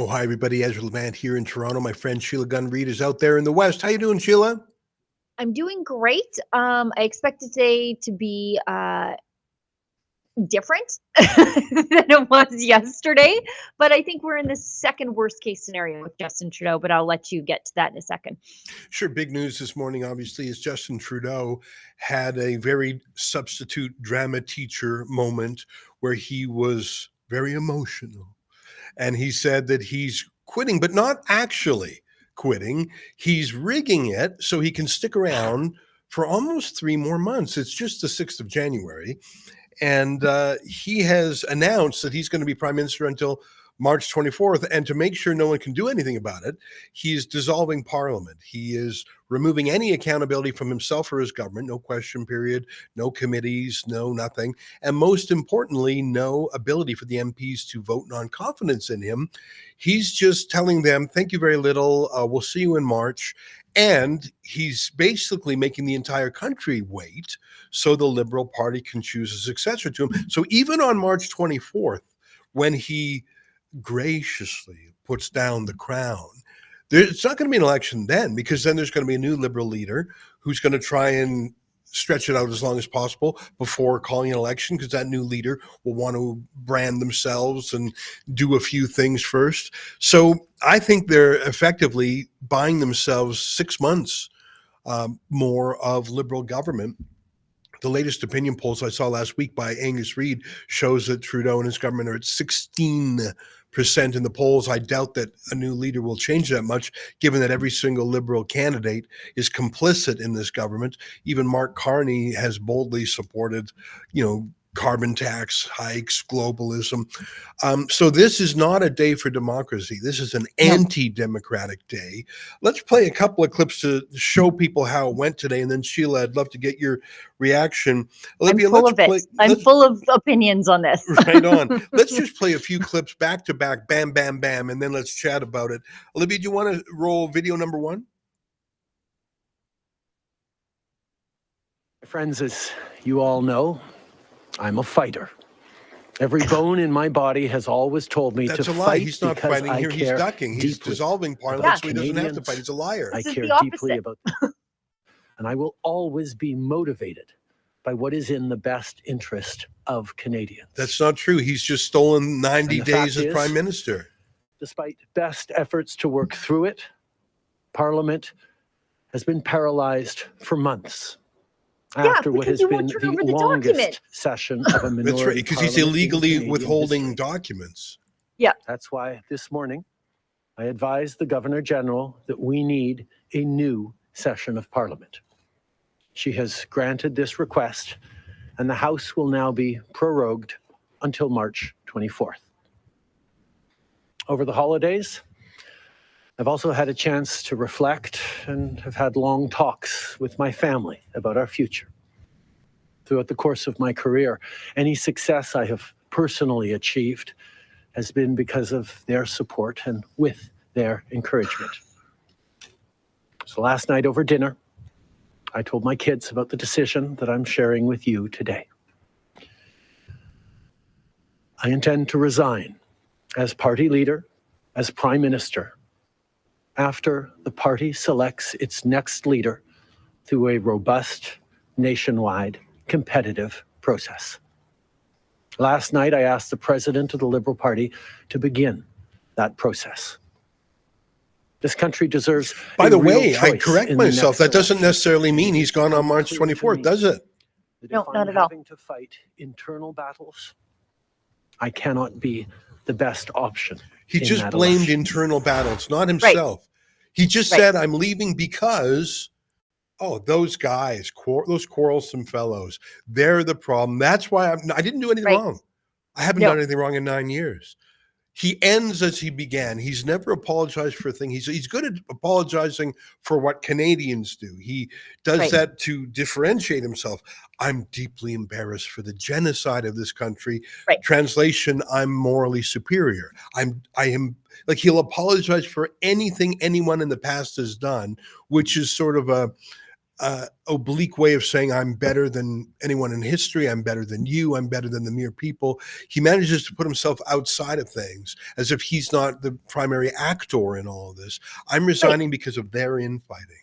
Oh, hi, everybody. Ezra Levant here in Toronto. My friend Sheila Gunn Reid is out there in the West. How you doing, Sheila? I'm doing great. I expected today to be different than it was yesterday, but I think we're in the second worst case scenario with Justin Trudeau, but I'll let you get to that in a second. Sure. Big news this morning, obviously, is Justin Trudeau had a very substitute drama teacher moment where he was very emotional. And he said that he's quitting, but not actually quitting. He's rigging it so he can stick around for almost 3 more months. It's just the 6th of January. And he has announced that he's going to be prime minister until March 24th. And to make sure no one can do anything about it, he's dissolving parliament. He is removing any accountability from himself or his government, no question period, no committees, no nothing. And most importantly, no ability for the MPs to vote non-confidence in him. He's just telling them, thank you very little. We'll see you in March. And he's basically making the entire country wait so the Liberal Party can choose a successor to him. So even on March 24th, when he graciously puts down the crown, it's not going to be an election then, because then there's going to be a new Liberal leader who's going to try and stretch it out as long as possible before calling an election, because that new leader will want to brand themselves and do a few things first. So I think they're effectively buying themselves 6 months more of Liberal government. The latest opinion polls I saw last week by Angus Reid shows that Trudeau and his government are at 16% in the polls. I doubt that a new leader will change that much, given that every single Liberal candidate is complicit in this government. Even Mark Carney has boldly supported, carbon tax hikes, globalism. So this is not a day for democracy. This is an anti-democratic day. Let's play a couple of clips to show people how it went today. And then, Sheila, I'd love to get your reaction. Olivia, I'm full of opinions on this. Right on. Let's just play a few clips back to back, bam, bam, bam, and then let's chat about it. Olivia, do you want to roll video number 1? Friends, as you all know, I'm a fighter. Every bone in my body has always told me to fight. He's not fighting here. He's ducking. He's dissolving parliament, so he doesn't have to fight. He's a liar. I care deeply about them. And I will always be motivated by what is in the best interest of Canadians. That's not true. He's just stolen 90 days as prime minister. Despite best efforts to work through it, Parliament has been paralyzed for months. After what has been the longest session of a minority. That's right, because he's illegally withholding documents. Yeah. That's why this morning I advised the Governor General that we need a new session of Parliament. She has granted this request, and the House will now be prorogued until March 24th. Over the holidays, I've also had a chance to reflect and have had long talks with my family about our future. Throughout the course of my career, any success I have personally achieved has been because of their support and with their encouragement. So last night over dinner, I told my kids about the decision that I'm sharing with you today. I intend to resign as party leader, as prime minister, after the party selects its next leader through a robust, nationwide, competitive process. Last night, I asked the president of the Liberal Party to begin that process. This country deserves. By the way, I correct myself. That doesn't necessarily mean he's gone on March 24th, does it? No, not at all. Having to fight internal battles, I cannot be the best option. He just blamed internal battles, not himself. Right. He just said, I'm leaving because, those guys, those quarrelsome fellows, they're the problem. That's why I didn't do anything wrong. I haven't done anything wrong in 9 years. He ends as he began. He's never apologized for a thing. He's good at apologizing for what Canadians do. He does that to differentiate himself. I'm deeply embarrassed for the genocide of this country. Translation, I'm morally superior. I am like, he'll apologize for anything anyone in the past has done, which is sort of oblique way of saying I'm better than anyone in history, I'm better than you, I'm better than the mere people. He manages to put himself outside of things as if he's not the primary actor in all of this. I'm resigning because of their infighting.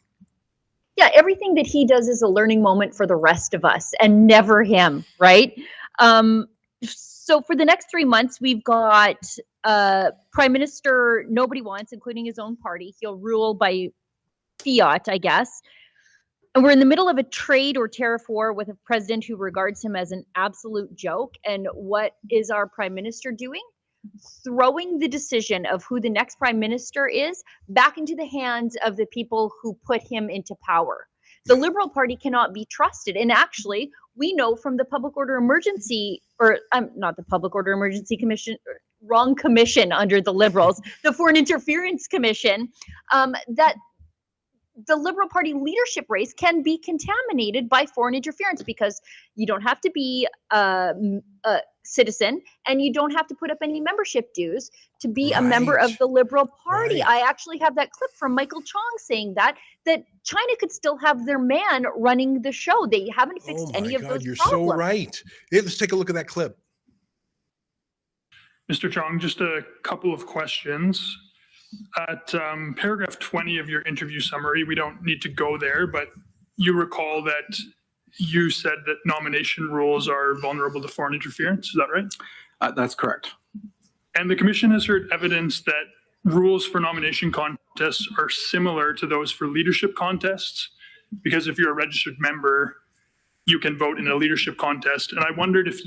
Yeah, everything that he does is a learning moment for the rest of us and never him, right? So for the next 3 months, we've got Prime Minister nobody wants, including his own party. He'll rule by fiat, I guess. And we're in the middle of a trade or tariff war with a president who regards him as an absolute joke. And what is our prime minister doing? Throwing the decision of who the next prime minister is back into the hands of the people who put him into power. The Liberal Party cannot be trusted. And actually, we know from the Public Order Emergency, or not the Public Order Emergency Commission, wrong commission under the Liberals, the Foreign Interference Commission, that the Liberal Party leadership race can be contaminated by foreign interference because you don't have to be a citizen and you don't have to put up any membership dues to be a member of the Liberal Party. I actually have that clip from Michael Chong saying that China could still have their man running the show. They haven't fixed any of those you're problems. so right. Hey, let's take a look at that clip. Mr. Chong, just a couple of questions. At paragraph 20 of your interview summary, we don't need to go there, but you recall that you said that nomination rules are vulnerable to foreign interference. Is that right? That's correct. And the commission has heard evidence that rules for nomination contests are similar to those for leadership contests, because if you're a registered member, you can vote in a leadership contest. And I wondered if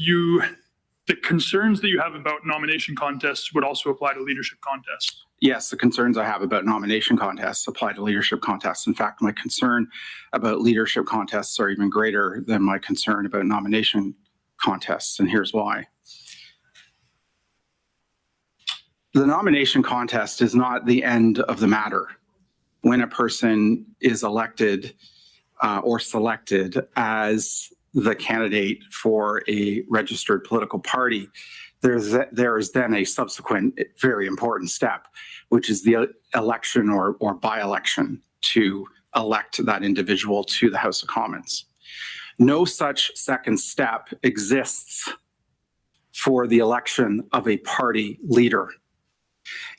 the concerns that you have about nomination contests would also apply to leadership contests. Yes, the concerns I have about nomination contests apply to leadership contests. In fact, my concern about leadership contests are even greater than my concern about nomination contests, and here's why. The nomination contest is not the end of the matter. When a person is elected or selected as the candidate for a registered political party, there is then a subsequent very important step, which is the election or by-election to elect that individual to the House of Commons. No such second step exists for the election of a party leader.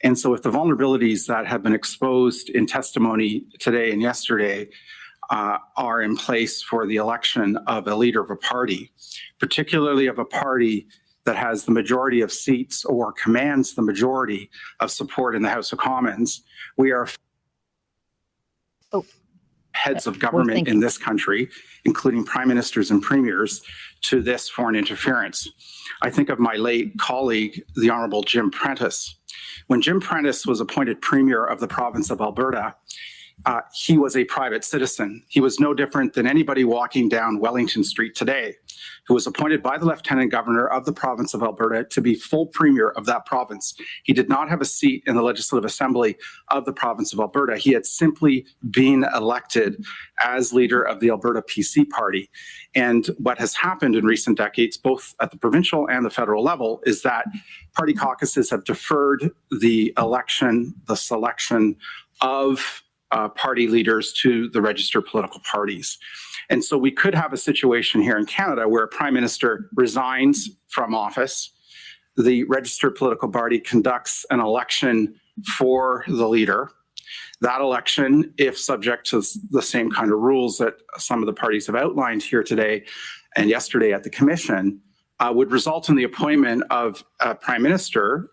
And so if the vulnerabilities that have been exposed in testimony today and yesterday are in place for the election of a leader of a party, particularly of a party that has the majority of seats or commands the majority of support in the House of Commons, we are heads of government in this country, including prime ministers and premiers, to this foreign interference. I think of my late colleague, the Honourable Jim Prentice. When Jim Prentice was appointed Premier of the province of Alberta, he was a private citizen. He was no different than anybody walking down Wellington Street today, who was appointed by the Lieutenant Governor of the province of Alberta to be full Premier of that province. He did not have a seat in the Legislative Assembly of the province of Alberta. He had simply been elected as leader of the Alberta PC Party. And what has happened in recent decades, both at the provincial and the federal level, is that party caucuses have deferred the election, the selection of party leaders to the registered political parties. And so we could have a situation here in Canada where a prime minister resigns from office, the registered political party conducts an election for the leader. That election, if subject to the same kind of rules that some of the parties have outlined here today and yesterday at the commission, would result in the appointment of a prime minister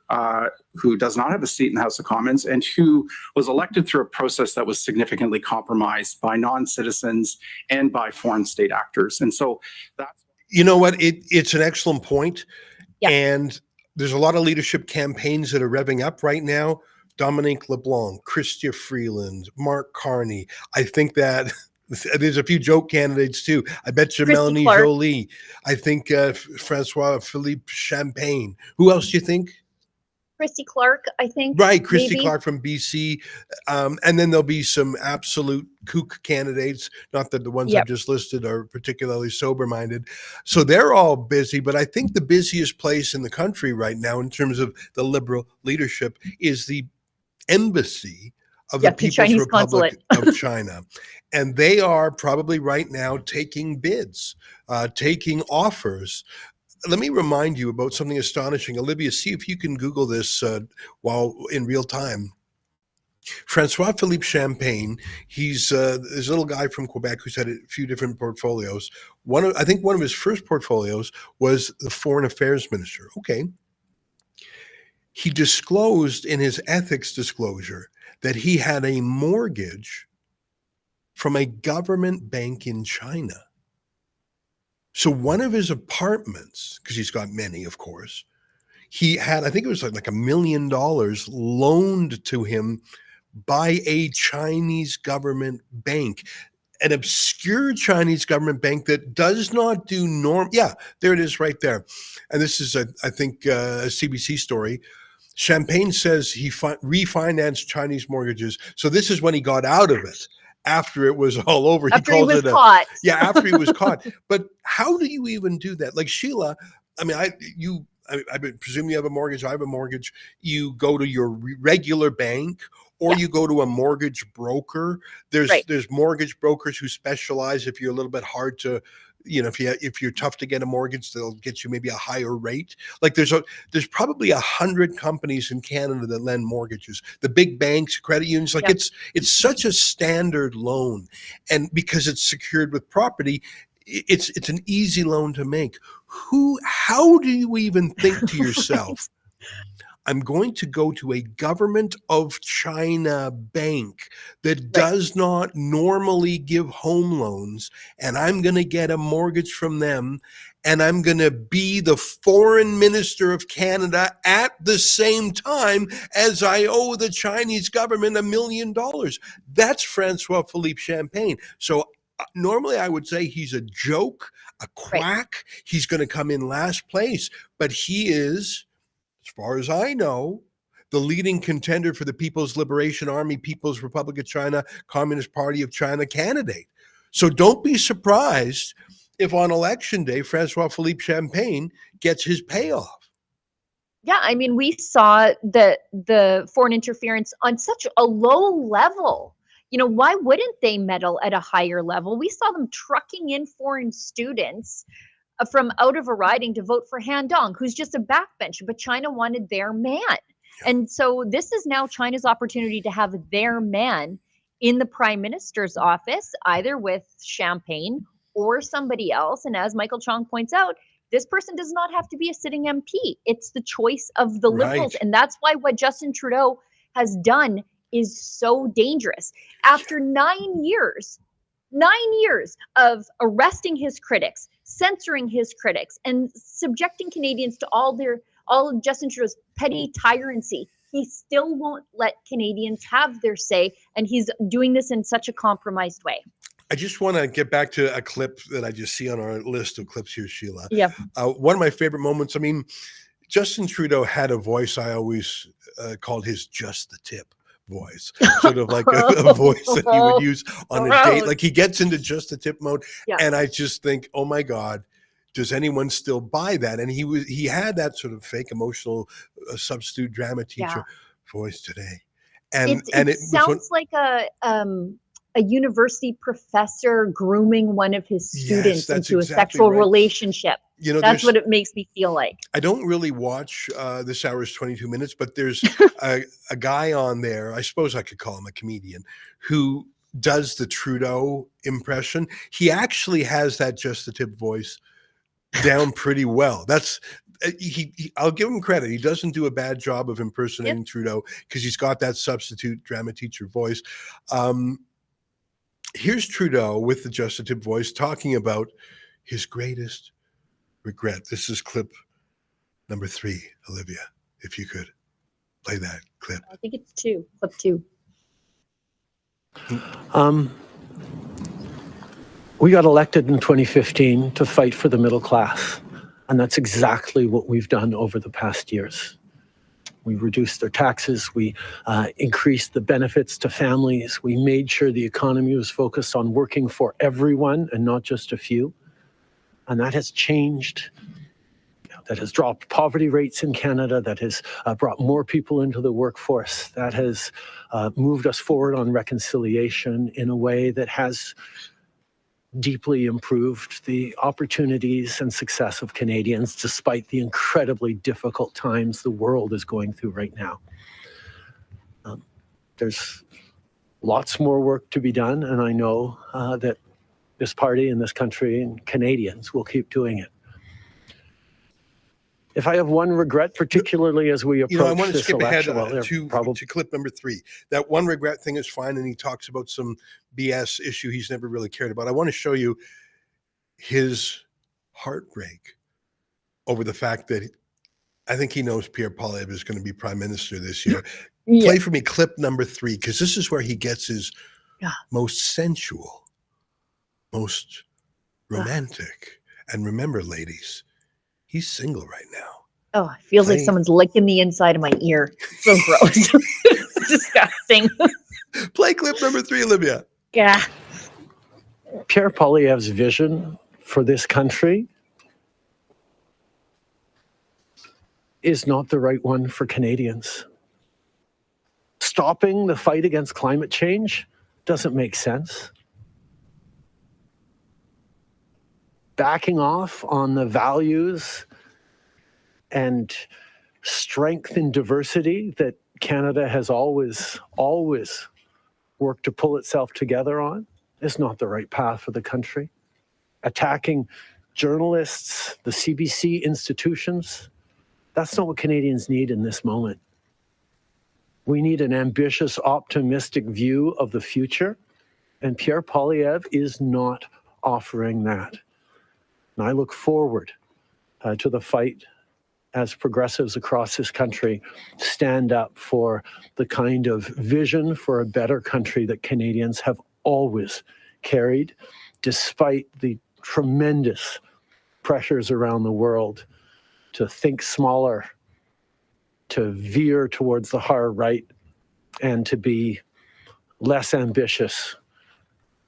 who does not have a seat in the House of Commons and who was elected through a process that was significantly compromised by non-citizens and by foreign state actors. And so that's... You know what? It's an excellent point. Yeah. And there's a lot of leadership campaigns that are revving up right now. Dominique LeBlanc, Chrystia Freeland, Mark Carney. I think that... There's a few joke candidates too. I bet you Melanie Jolie. I think Francois Philippe Champagne. Who else do you think? Christy Clark, I think. Right, Christy maybe. Clark from BC. And then there'll be some absolute kook candidates. Not that the ones I've just listed are particularly sober-minded. So they're all busy. But I think the busiest place in the country right now in terms of the Liberal leadership is the embassy of Yeah, the the People's Chinese Republic consulate. of China. And they are probably right now taking bids, taking offers. Let me remind you about something astonishing. Olivia, see if you can Google this while in real time. Francois Philippe Champagne, he's this little guy from Quebec who's had a few different portfolios. I think one of his first portfolios was the foreign affairs minister. Okay. He disclosed in his ethics disclosure that he had a mortgage from a government bank in China. So one of his apartments, because he's got many, of course, he had, I think it was like $1 million loaned to him by a Chinese government bank, an obscure Chinese government bank that does not do Yeah, there it is right there. And this is, I think, a CBC story. Champagne says he refinanced Chinese mortgages. So this is when he got out of it. After it was all over, After he was caught. After he was caught. But how do you even do that? Like Sheila, I mean, I presume you have a mortgage. I have a mortgage. You go to your regular bank, or you go to a mortgage broker. There's mortgage brokers who specialize if you're a little bit hard to, if you're tough to get a mortgage, they'll get you maybe a higher rate. Like there's probably 100 companies in Canada that lend mortgages. The big banks, credit unions, it's such a standard loan, and because it's secured with property, it's an easy loan to make. How do you even think to yourself, I'm going to go to a government of China bank that does not normally give home loans, and I'm going to get a mortgage from them, and I'm going to be the foreign minister of Canada at the same time as I owe the Chinese government $1 million. That's Francois Philippe Champagne. So normally I would say he's a joke, a quack. He's going to come in last place, but he is, as far as I know, the leading contender for the People's Liberation Army, People's Republic of China, Communist Party of China candidate. So don't be surprised if on election day, Francois Philippe Champagne gets his payoff. Yeah, I mean, we saw the foreign interference on such a low level. Why wouldn't they meddle at a higher level? We saw them trucking in foreign students from out of a riding to vote for Han Dong, who's just a backbencher, but China wanted their man. And so this is now China's opportunity to have their man in the prime minister's office, either with Champagne or somebody else. And as Michael Chong points out, this person does not have to be a sitting MP. It's the choice of the Liberals. And that's why what Justin Trudeau has done is so dangerous. After 9 years of arresting his critics, censoring his critics, and subjecting Canadians to all of Justin Trudeau's petty tyranny, he still won't let Canadians have their say, and he's doing this in such a compromised way. I just want to get back to a clip that I just see on our list of clips here, Sheila. Yeah. One of my favorite moments, I mean, Justin Trudeau had a voice I always called his just the tip voice, sort of like a voice that he would use on a date. Like he gets into just the tip mode. Yeah. And I just think, oh my God, does anyone still buy that? And he had that sort of fake emotional substitute drama teacher voice today. And it sounds like a university professor grooming one of his students into a sexual relationship. That's what it makes me feel like. I don't really watch This Hour's 22 Minutes, but there's a guy on there, I suppose I could call him a comedian, who does the Trudeau impression. He actually has that just the tip voice down pretty well. That's I'll give him credit. He doesn't do a bad job of impersonating Trudeau because he's got that substitute drama teacher voice. Here's Trudeau with the just the tip voice talking about his greatest regret. This is clip number 3, Olivia, if you could play that clip. I think it's 2, clip 2. We got elected in 2015 to fight for the middle class, and that's exactly what we've done over the past years. We reduced their taxes, we increased the benefits to families, we made sure the economy was focused on working for everyone and not just a few. And that has changed that has dropped poverty rates in Canada, that has brought more people into the workforce, that has moved us forward on reconciliation in a way that has deeply improved the opportunities and success of Canadians, despite the incredibly difficult times the world is going through right now. There's lots more work to be done, and I know that this party and this country and Canadians will keep doing it. If I have one regret, particularly as we approach I want to this skip ahead election, to clip number 3. That one regret thing is fine, and he talks about some BS issue he's never really cared about. I want to show you his heartbreak over the fact that I think he knows Pierre Poilievre is going to be prime minister this year. Yeah. Play for me clip number 3, because this is where he gets his most sensual, most romantic. And remember, ladies, he's single right now. Oh, it feels like someone's licking the inside of my ear. So gross. It's disgusting. Play clip number 3, Olivia. Yeah. Pierre Poilievre's vision for this country is not the right one for Canadians. Stopping the fight against climate change doesn't make sense. Backing off on the values and strength in diversity that Canada has always worked to pull itself together on is not the right path for the country. Attacking journalists, the CBC institutions, that's not what Canadians need in this moment. We need an ambitious, optimistic view of the future, and Pierre Poilievre is not offering that. And I look forward to the fight as progressives across this country stand up for the kind of vision for a better country that Canadians have always carried, despite the tremendous pressures around the world to think smaller, to veer towards the hard right, and to be less ambitious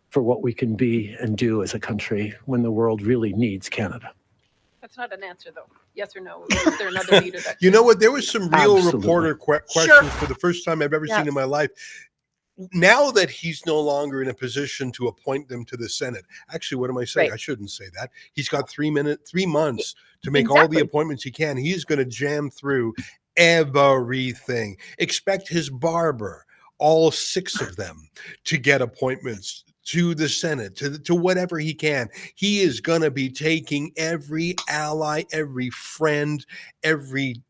for what we can be and do as a country when the world really needs Canada. That's not an answer, though. Yes or no? Is there another leader that You know what? There was some real Absolutely. reporter questions Sure. for the first time I've ever Yeah. seen in my life. Now that he's no longer in a position to appoint them to the Senate, actually, what am I saying? Right. I shouldn't say that. He's got 3 months to make all the Exactly. appointments he can. He's going to jam through everything. Expect his barber, all 6 of them, to get appointments to the Senate, to whatever he can. He is going to be taking every ally, every friend, every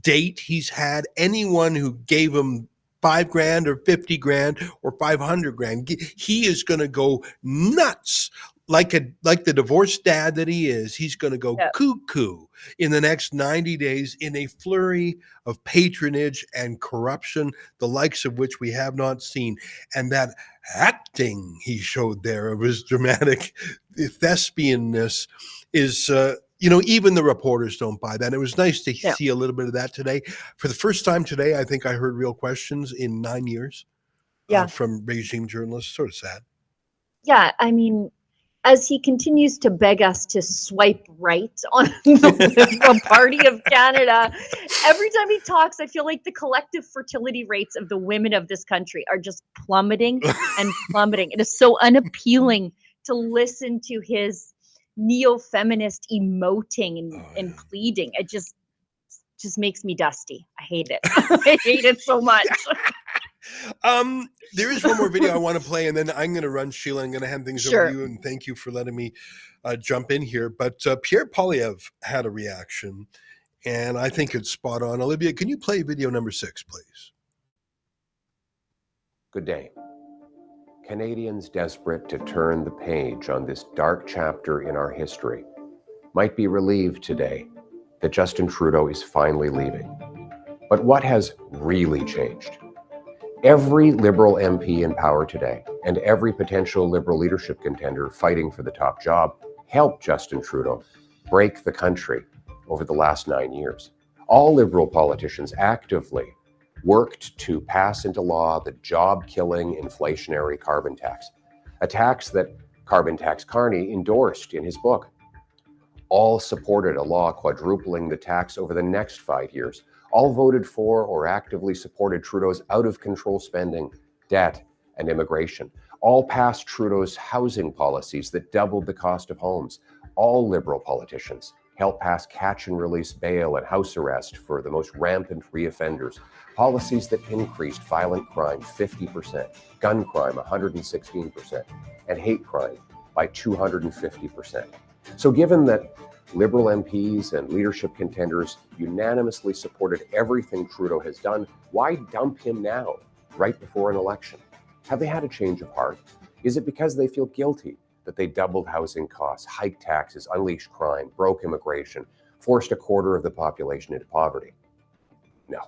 date he's had, anyone who gave him $5,000 or $50,000 or $500,000. He is going to go nuts. Like the divorced dad that he is, he's going to go cuckoo in the next 90 days in a flurry of patronage and corruption, the likes of which we have not seen. And that acting he showed there of his dramatic thespianness is, even the reporters don't buy that. It was nice to see a little bit of that today. For the first time today, I think I heard real questions in 9 years from regime journalists. Sort of sad. Yeah, I mean, as he continues to beg us to swipe right on the Liberal Party of Canada, every time he talks, I feel like the collective fertility rates of the women of this country are just plummeting and plummeting. It is so unappealing to listen to his neo-feminist emoting and pleading. It just makes me dusty. I hate it. I hate it so much. There is one more video I want to play, and then I'm going to run, Sheila. I'm going to hand things over to you, and thank you for letting me jump in here. But Pierre Poilievre had a reaction, and I think it's spot on. Olivia, can you play video number 6, please? Good day. Canadians desperate to turn the page on this dark chapter in our history might be relieved today that Justin Trudeau is finally leaving. But what has really changed? Every Liberal MP in power today and every potential Liberal leadership contender fighting for the top job helped Justin Trudeau break the country over the last 9 years. All Liberal politicians actively worked to pass into law the job-killing inflationary carbon tax, a tax that Carbon Tax Carney endorsed in his book. All supported a law quadrupling the tax over the next 5 years. All voted for or actively supported Trudeau's out-of-control spending, debt, and immigration. All passed Trudeau's housing policies that doubled the cost of homes. All Liberal politicians helped pass catch-and-release bail and house arrest for the most rampant reoffenders. Policies that increased violent crime 50%, gun crime 116%, and hate crime by 250%. So given that Liberal MPs and leadership contenders unanimously supported everything Trudeau has done, why dump him now, right before an election? Have they had a change of heart? Is it because they feel guilty that they doubled housing costs, hiked taxes, unleashed crime, broke immigration, forced a quarter of the population into poverty? No.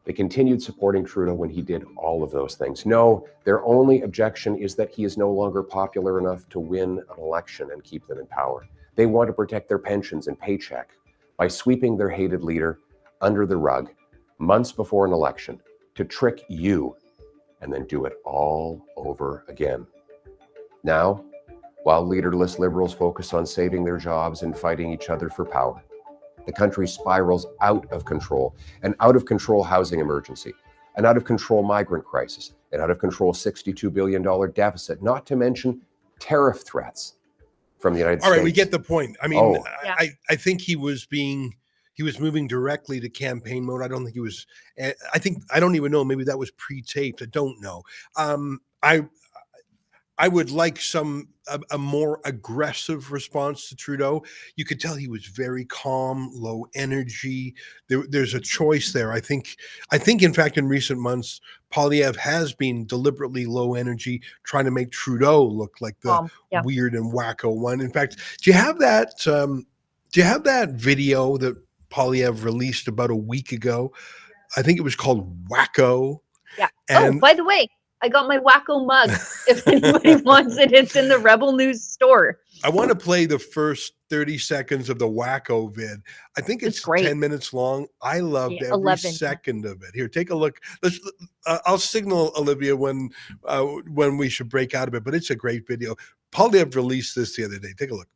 They continued supporting Trudeau when he did all of those things. No, their only objection is that he is no longer popular enough to win an election and keep them in power. They want to protect their pensions and paycheck by sweeping their hated leader under the rug months before an election to trick you and then do it all over again. Now, while leaderless Liberals focus on saving their jobs and fighting each other for power, the country spirals out of control, an out-of-control housing emergency, an out-of-control migrant crisis, an out-of-control $62 billion deficit, not to mention tariff threats from the United States. All right, we get the point. I mean, Yeah. I think he was moving directly to campaign mode. I don't think he was, I don't even know, maybe that was pre-taped. I don't know. I would like a more aggressive response to Trudeau. You could tell he was very calm, low energy. There's a choice there. I think in fact in recent months, Poilievre has been deliberately low energy, trying to make Trudeau look like the weird and wacko one. In fact, do you have that video that Poilievre released about a week ago? I think it was called Wacko. Yeah. And by the way, I got my wacko mug. If anybody wants it, it's in the Rebel News store. I want to play the first 30 seconds of the wacko vid. I think it's great. 10 minutes long. I loved every 11. second of it. Here, take a look. I'll signal Olivia when we should break out of it, but it's a great video. Poilievre released this the other day. Take a look.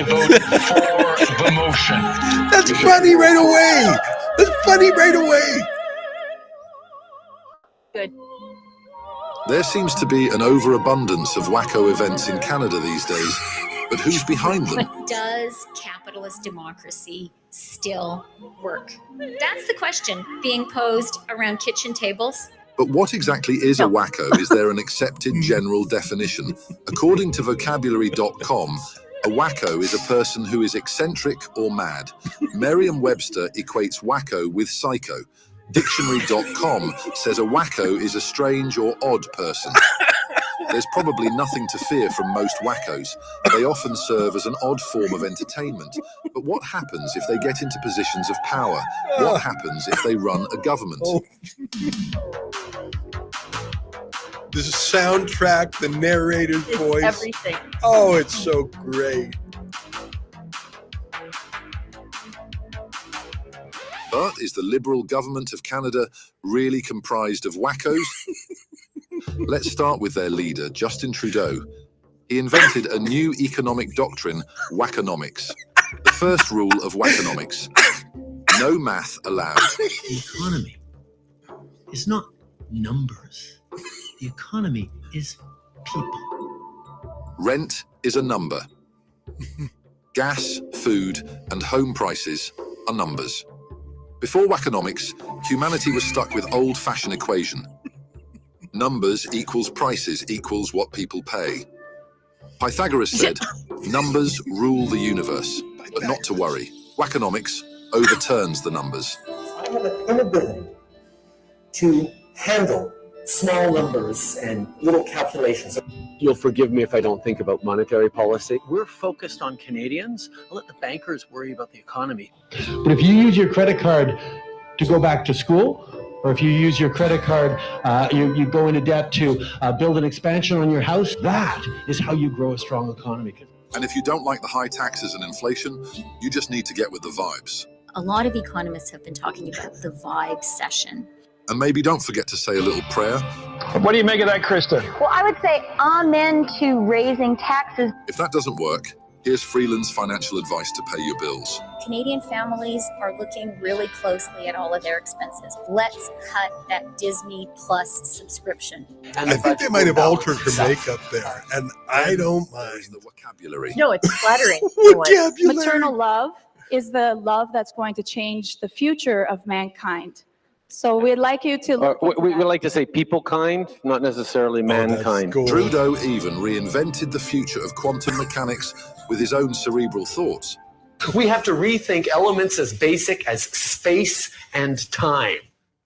Vote for the motion. That's funny right away. That's funny right away. Good. There seems to be an overabundance of wacko events in Canada these days, but who's behind them? But does capitalist democracy still work? That's the question being posed around kitchen tables. But what exactly is a wacko? Is there an accepted general definition? According to vocabulary.com, a wacko is a person who is eccentric or mad. Merriam-Webster equates wacko with psycho. Dictionary.com says a wacko is a strange or odd person. There's probably nothing to fear from most wackos. They often serve as an odd form of entertainment. But what happens if they get into positions of power? What happens if they run a government? The soundtrack, the narrator's voice. Everything. Oh, it's so great. But is the Liberal government of Canada really comprised of wackos? Let's start with their leader, Justin Trudeau. He invented a new economic doctrine, wackonomics. The first rule of wackonomics: no math allowed. The economy is not numbers. The economy is people. Rent is a number. Gas, food, and home prices are numbers. Before wackonomics, humanity was stuck with old-fashioned equation. Numbers equals prices equals what people pay. Pythagoras said, numbers rule the universe, but not to worry. Wackonomics overturns the numbers. I have an inability to handle small numbers and little calculations. You'll forgive me if I don't think about monetary policy. We're focused on Canadians. I'll let the bankers worry about the economy. But if you use your credit card to go back to school, or if you use your credit card, you go into debt to build an expansion on your house, that is how you grow a strong economy. And if you don't like the high taxes and inflation, you just need to get with the vibes. A lot of economists have been talking about the vibe session. And maybe don't forget to say a little prayer. What do you make of that, Krista? Well, I would say amen to raising taxes. If that doesn't work, here's Freeland's financial advice to pay your bills. Canadian families are looking really closely at all of their expenses. Let's cut that Disney Plus subscription. I think they might have altered her makeup there, and I don't mind. The vocabulary. No, it's flattering. Vocabulary. Maternal love is the love that's going to change the future of mankind. So we'd like you to look We like to say people kind, not necessarily mankind. Cool. Trudeau even reinvented the future of quantum mechanics with his own cerebral thoughts. We have to rethink elements as basic as space and time.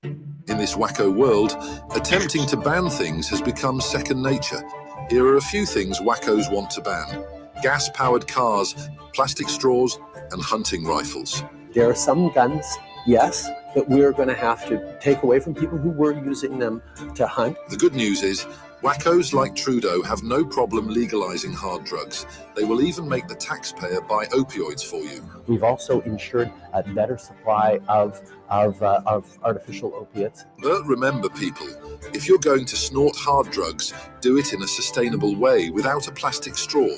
In this wacko world, attempting to ban things has become second nature. Here are a few things wackos want to ban: gas-powered cars, plastic straws, and hunting rifles. There are some guns, yes, that we're going to have to take away from people who were using them to hunt. The good news is, wackos like Trudeau have no problem legalizing hard drugs. They will even make the taxpayer buy opioids for you. We've also ensured a better supply of artificial opiates. But remember, people, if you're going to snort hard drugs, do it in a sustainable way without a plastic straw.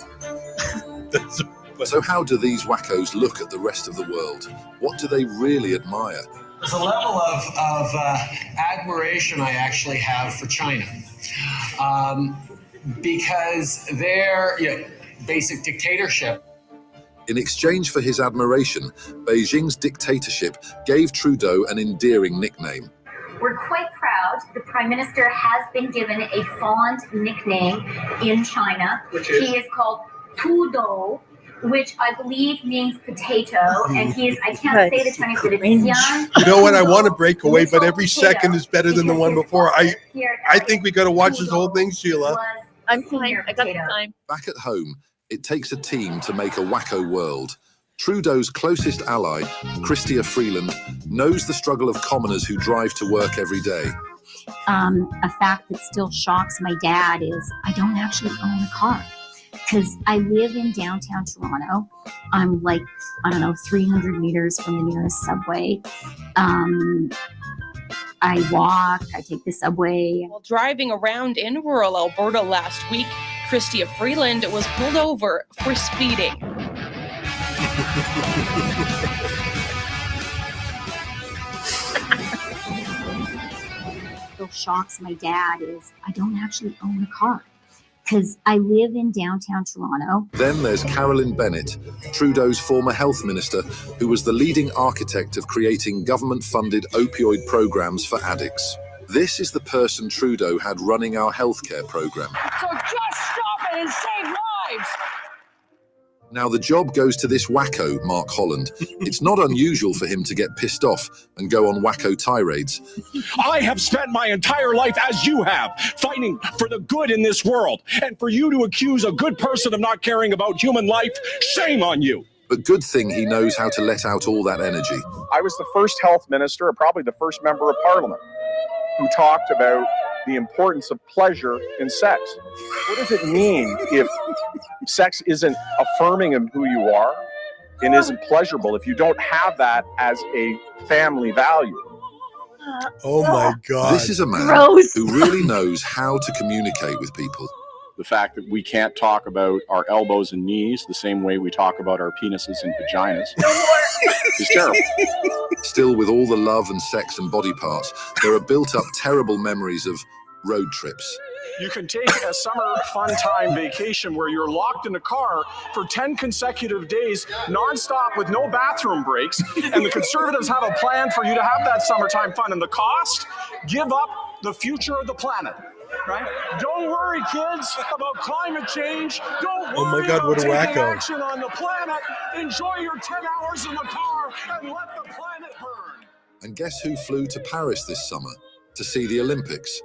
So how do these wackos look at the rest of the world? What do they really admire? There's a level of admiration I actually have for China. Because their basic dictatorship. In exchange for his admiration, Beijing's dictatorship gave Trudeau an endearing nickname. We're quite proud the Prime Minister has been given a fond nickname in China. He is called Trudeau, which I believe means potato, and I can't say the Chinese, but it's Xian. You know what? I want to break away, but every second is better than the one before. I think we got to watch this whole thing, Sheila. I'm fine. I got the time. Back at home, it takes a team to make a wacko world. Trudeau's closest ally, Chrystia Freeland, knows the struggle of commoners who drive to work every day. A fact that still shocks my dad is I don't actually own a car. Because I live in downtown Toronto. I'm 300 meters from the nearest subway. I walk, I take the subway. While driving around in rural Alberta last week, Chrystia Freeland was pulled over for speeding. What shocks my dad is I don't actually own a car. Because I live in downtown Toronto. Then there's Carolyn Bennett, Trudeau's former health minister, who was the leading architect of creating government-funded opioid programs for addicts. This is the person Trudeau had running our healthcare program. So just stop it and save lives! Now the job goes to this wacko, Mark Holland. It's not unusual for him to get pissed off and go on wacko tirades. I have spent my entire life, as you have, fighting for the good in this world. And for you to accuse a good person of not caring about human life, shame on you. But good thing he knows how to let out all that energy. I was the first health minister, probably the first member of parliament, who talked about the importance of pleasure in sex. What does it mean if sex isn't affirming of who you are and isn't pleasurable, if you don't have that as a family value? Oh my God. This is a man who really knows how to communicate with people. The fact that we can't talk about our elbows and knees the same way we talk about our penises and vaginas is terrible. Still, with all the love and sex and body parts, there are built up terrible memories of road trips. You can take a summer fun time vacation where you're locked in a car for 10 consecutive days, nonstop with no bathroom breaks, and the Conservatives have a plan for you to have that summertime fun. And the cost? Give up the future of the planet. Right? Don't worry, kids, about climate change. Don't worry Oh my God, what a about taking wacko. action on the planet. Enjoy your 10 hours in the car and let the planet burn. And guess who flew to Paris this summer to see the Olympics?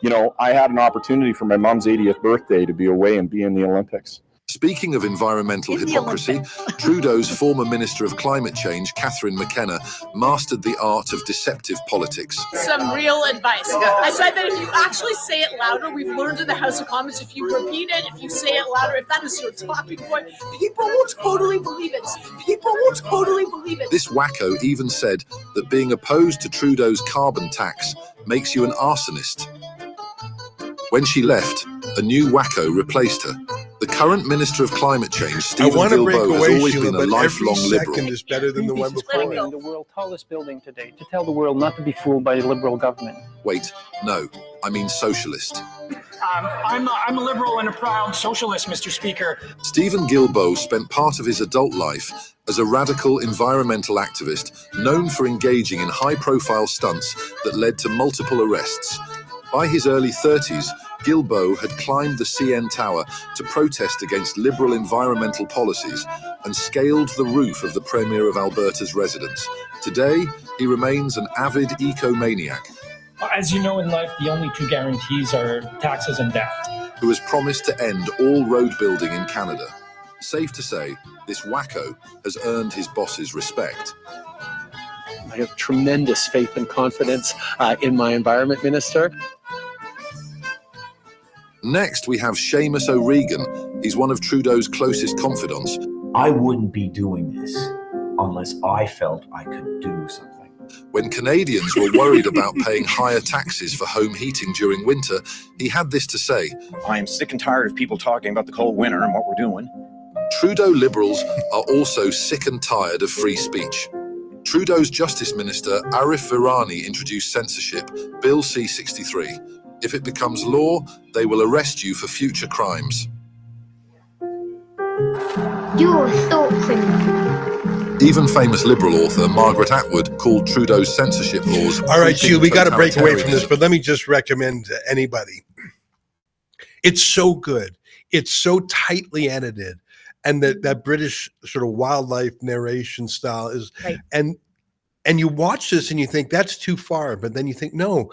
You know, I had an opportunity for my mom's 80th birthday to be away and be in the Olympics. Speaking of environmental In the hypocrisy, Trudeau's former Minister of Climate Change, Catherine McKenna, mastered the art of deceptive politics. Some real advice. I said that if you actually say it louder, we've learned in the House of Commons, if you repeat it, if you say it louder, if that is your talking point, people will totally believe it. People will totally believe it. This wacko even said that being opposed to Trudeau's carbon tax makes you an arsonist. When she left, a new wacko replaced her. The current Minister of Climate Change, Stephen Guilbeault, has always been a lifelong liberal. Is better than the one before. In the world's tallest building today to tell the world not to be fooled by a liberal government. Wait, no, I mean socialist. I'm a liberal and a proud socialist, Mr. Speaker. Stephen Guilbeault spent part of his adult life as a radical environmental activist known for engaging in high-profile stunts that led to multiple arrests. By his early 30s, Guilbeault had climbed the CN Tower to protest against liberal environmental policies and scaled the roof of the Premier of Alberta's residence. Today, he remains an avid ecomaniac. As you know in life, the only two guarantees are taxes and death. Who has promised to end all road building in Canada. Safe to say, this wacko has earned his boss's respect. I have tremendous faith and confidence in my environment minister. Next, we have Seamus O'Regan. He's one of Trudeau's closest confidants. I wouldn't be doing this unless I felt I could do something. When Canadians were worried about paying higher taxes for home heating during winter, he had this to say. I am sick and tired of people talking about the cold winter and what we're doing. Trudeau Liberals are also sick and tired of free speech. Trudeau's Justice Minister, Arif Virani, introduced censorship, Bill C-63. If it becomes law, they will arrest you for future crimes. Your thoughts and Even famous Liberal author Margaret Atwood called Trudeau's censorship laws. All right, Sheila, we got to break away from this, totalitarianism. but let me just recommend to anybody. It's so good. It's so tightly edited. And that British sort of wildlife narration style is, Right. and you watch this and you think that's too far, but then you think, no,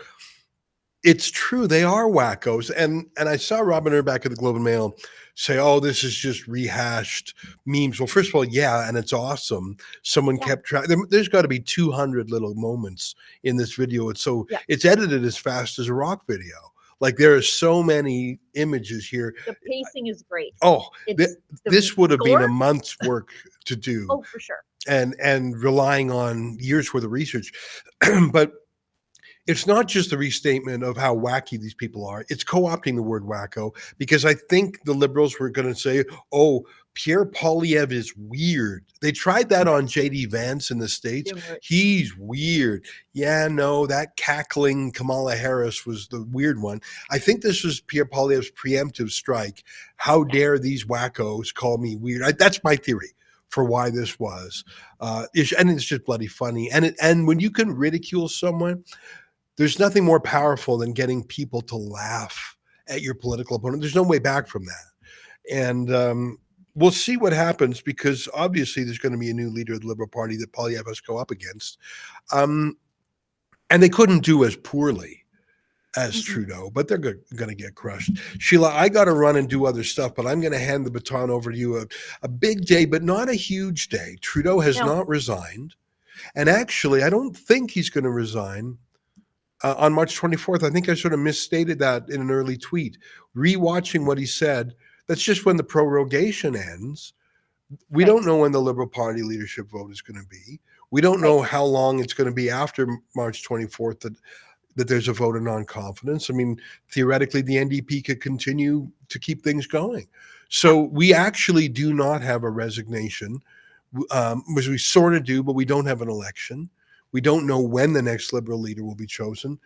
it's true. They are wackos. And I saw Robin Urback of the Globe and Mail say, oh, this is just rehashed memes. Well, first of all, yeah, and it's awesome. Someone kept track. There's got to be 200 little moments in this video. It's edited as fast as a rock video. Like there are so many images here. The pacing is great. Oh, It's the this would have been a score? month's work to do. Oh, for sure. And relying on years worth of research. But it's not just the restatement of how wacky these people are. It's co-opting the word wacko, because I think the Liberals were going to say, oh, Pierre Poilievre is weird. They tried that on J.D. Vance in the States. He's weird. Yeah, no, that cackling Kamala Harris was the weird one. I think this was Pierre Poilievre's preemptive strike. How dare these wackos call me weird? That's my theory for why this was. And it's just bloody funny. And when you can ridicule someone, there's nothing more powerful than getting people to laugh at your political opponent. There's no way back from that. And we'll see what happens, because obviously there's going to be a new leader of the Liberal Party that Poilievre has to go up against. And they couldn't do as poorly as Trudeau, but they're going to get crushed. Sheila, I got to run and do other stuff, but I'm going to hand the baton over to you. A big day, but not a huge day. Trudeau has not resigned. And actually, I don't think he's going to resign on March 24th. I think I sort of misstated that in an early tweet. Rewatching what he said, that's just when the prorogation ends. We don't know when the Liberal Party leadership vote is going to be. We don't know how long it's going to be after March 24th that there's a vote of non-confidence. I mean, theoretically, the NDP could continue to keep things going. So we actually do not have a resignation, which we sort of do, but we don't have an election. We don't know when the next Liberal leader will be chosen.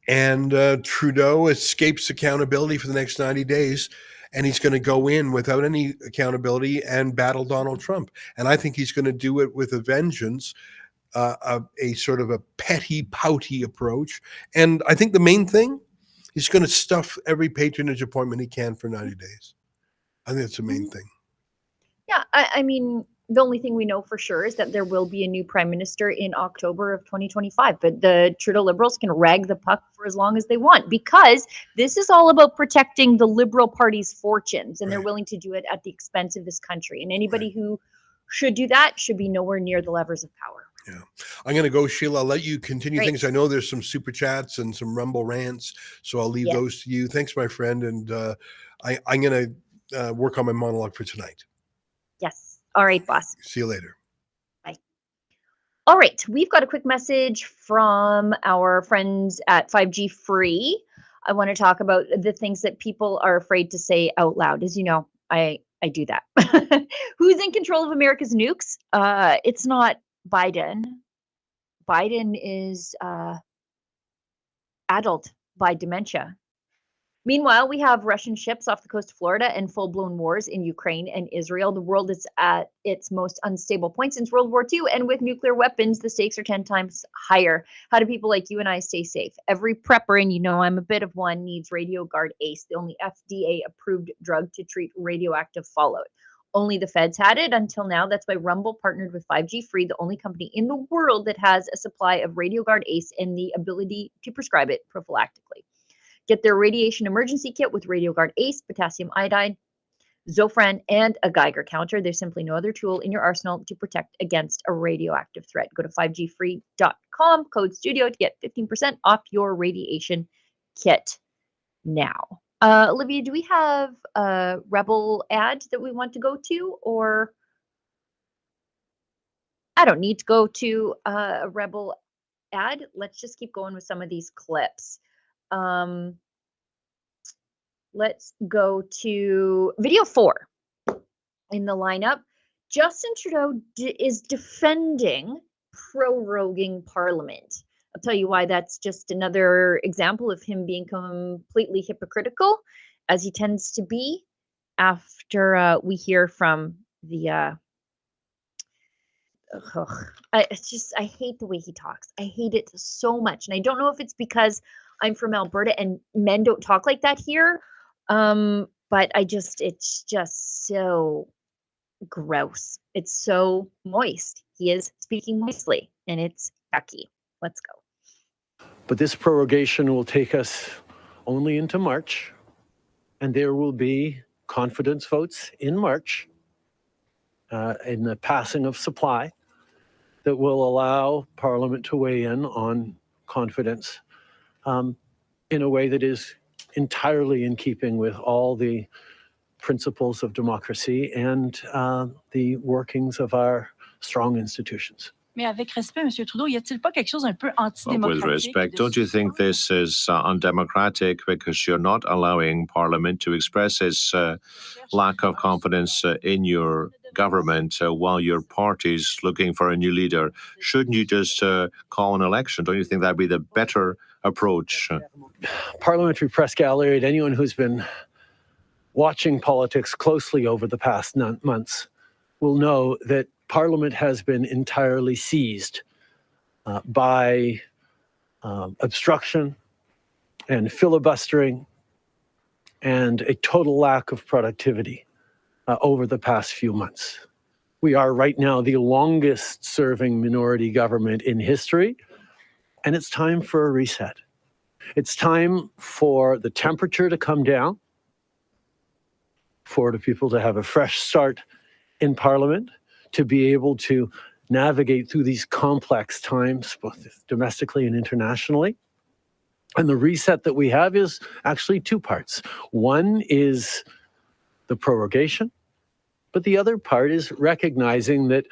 And Trudeau escapes accountability for the next 90 days, and he's going to go in without any accountability and battle Donald Trump. And I think he's going to do it with a vengeance, a sort of a petty, pouty approach. And I think the main thing, he's going to stuff every patronage appointment he can for 90 days. I think that's the main thing. Yeah, I mean, the only thing we know for sure is that there will be a new prime minister in October of 2025. But the Trudeau Liberals can rag the puck for as long as they want, because this is all about protecting the Liberal Party's fortunes, and they're willing to do it at the expense of this country. And anybody who should do that should be nowhere near the levers of power. Yeah. I'm going to go, Sheila. I'll let you continue Great. things. I know there's some super chats and some Rumble rants, so I'll leave those to you. Thanks, my friend. And I'm going to work on my monologue for tonight. Yes. All right, boss. See you later. Bye. All right. We've got a quick message from our friends at 5G Free. I want to talk about the things that people are afraid to say out loud. As you know, I do that. Who's in control of America's nukes? It's not Biden. Biden is addled by dementia. Meanwhile, we have Russian ships off the coast of Florida and full-blown wars in Ukraine and Israel. The world is at its most unstable point since World War II, and with nuclear weapons, the stakes are 10 times higher. How do people like you and I stay safe? Every prepper, and you know I'm a bit of one, needs RadioGuard Ace, the only FDA-approved drug to treat radioactive fallout. Only the feds had it until now. That's why Rumble partnered with 5G Free, the only company in the world that has a supply of RadioGuard Ace and the ability to prescribe it prophylactically. Get their radiation emergency kit with RadioGuard Ace, potassium iodide, Zofran, and a Geiger counter. There's simply no other tool in your arsenal to protect against a radioactive threat. Go to 5gfree.com, code STUDIO to get 15% off your radiation kit now. Olivia, do we have a Rebel ad that we want to go to, or I don't need to go to a Rebel ad. Let's just keep going with some of these clips. Let's go to video 4 in the lineup. Justin Trudeau is defending proroguing Parliament. I'll tell you why that's just another example of him being completely hypocritical, as he tends to be after we hear from the I hate the way he talks. I hate it so much. And I don't know if it's because I'm from Alberta and men don't talk like that here. But it's just so gross. It's so moist. He is speaking moistly and it's yucky. Let's go. But this prorogation will take us only into March, and there will be confidence votes in March in the passing of supply that will allow Parliament to weigh in on confidence in a way that is entirely in keeping with all the principles of democracy and the workings of our strong institutions. Mais avec respect, Monsieur Trudeau, y a-t-il pas quelque chose un peu antidémocratique? With respect, don't you think this is undemocratic because you're not allowing Parliament to express its lack of confidence in your government while your party's looking for a new leader? Shouldn't you just call an election? Don't you think that'd be the better approach? Parliamentary press gallery, and anyone who's been watching politics closely over the past months will know that Parliament has been entirely seized by obstruction and filibustering and a total lack of productivity over the past few months. We are right now the longest serving minority government in history, and it's time for a reset. It's time for the temperature to come down, for the people to have a fresh start in Parliament, to be able to navigate through these complex times, both domestically and internationally. And the reset that we have is actually two parts. One is the prorogation, but the other part is recognizing that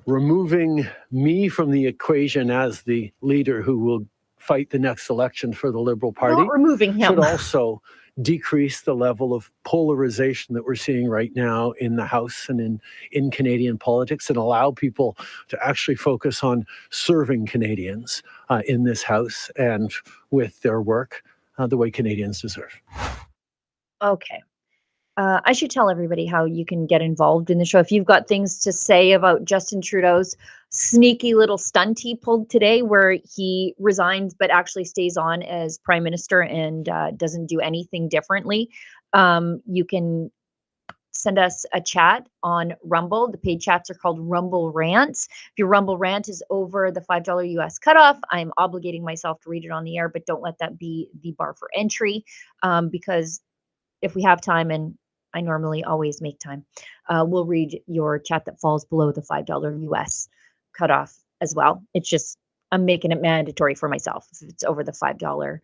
removing me from the equation as the leader who will fight the next election for the Liberal Party Not removing him. should also decrease the level of polarization that we're seeing right now in the House and in Canadian politics, and allow people to actually focus on serving Canadians in this House and with their work the way Canadians deserve. Okay. I should tell everybody how you can get involved in the show. If you've got things to say about Justin Trudeau's sneaky little stunt he pulled today, where he resigns but actually stays on as Prime Minister and doesn't do anything differently, you can send us a chat on Rumble. The paid chats are called Rumble Rants. If your Rumble rant is over the $5 US cutoff, I'm obligating myself to read it on the air, but don't let that be the bar for entry, because if we have time, and I normally always make time, we'll read your chat that falls below the $5 US cutoff as well. It's just, I'm making it mandatory for myself if it's over the $5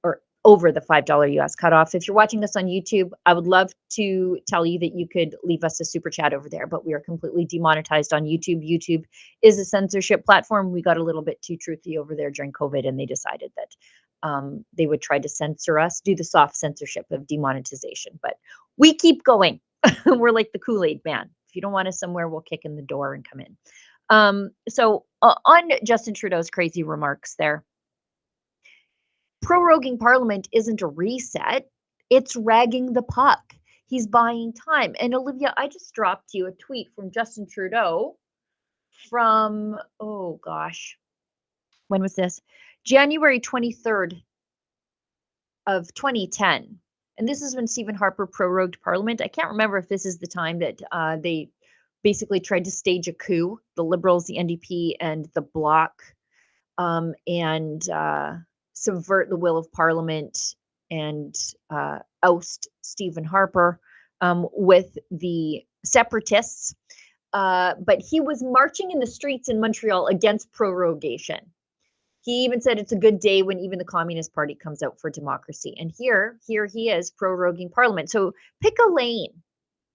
or over the $5 US cutoff. If you're watching this on YouTube, I would love to tell you that you could leave us a super chat over there, but we are completely demonetized on YouTube. YouTube is a censorship platform. We got a little bit too truthy over there during COVID, and they decided that they would try to censor us, do the soft censorship of demonetization, but we keep going. We're like the Kool-Aid man. If you don't want us somewhere, we'll kick in the door and come in. So on Justin Trudeau's crazy remarks there, proroguing Parliament isn't a reset. It's ragging the puck. He's buying time. And Olivia, I just dropped you a tweet from Justin Trudeau from, oh gosh, when was this? January 23rd of 2010. And this is when Stephen Harper prorogued Parliament. I can't remember if this is the time that they basically tried to stage a coup, the Liberals, the NDP, and the Bloc, and subvert the will of Parliament and oust Stephen Harper with the separatists. But he was marching in the streets in Montreal against prorogation. He even said it's a good day when even the Communist Party comes out for democracy. And here he is proroguing Parliament. So pick a lane.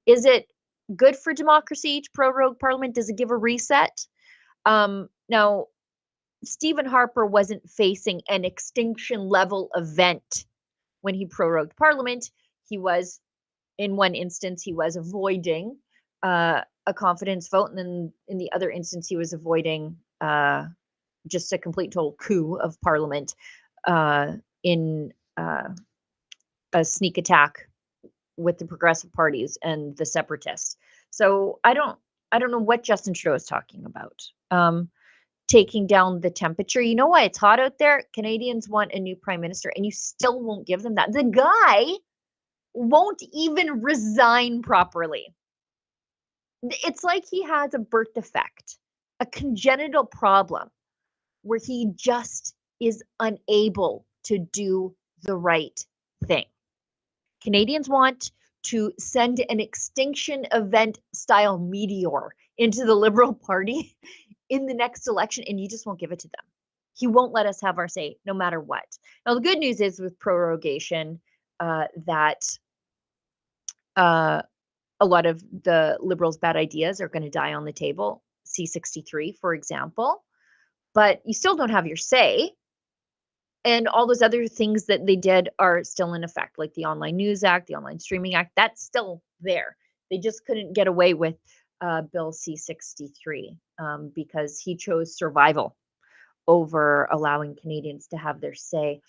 Is it good for democracy to prorogue Parliament? Does it give a reset? Now, Stephen Harper wasn't facing an extinction level event when he prorogued Parliament. He was, in one instance, he was avoiding a confidence vote. And then in the other instance, he was avoiding just a complete total coup of Parliament in a sneak attack with the progressive parties and the separatists. So I don't know what Justin Trudeau is talking about. Taking down the temperature. You know why it's hot out there? Canadians want a new prime minister, and you still won't give them that. The guy won't even resign properly. It's like he has a birth defect, a congenital problem, where he just is unable to do the right thing. Canadians want to send an extinction event style meteor into the Liberal Party in the next election, and you just won't give it to them. He won't let us have our say no matter what. Now, the good news is with prorogation that a lot of the Liberals' bad ideas are going to die on the table. C-63, for example. But you still don't have your say. And all those other things that they did are still in effect, like the Online News Act, the Online Streaming Act, that's still there. They just couldn't get away with Bill C-63 because he chose survival over allowing Canadians to have their say.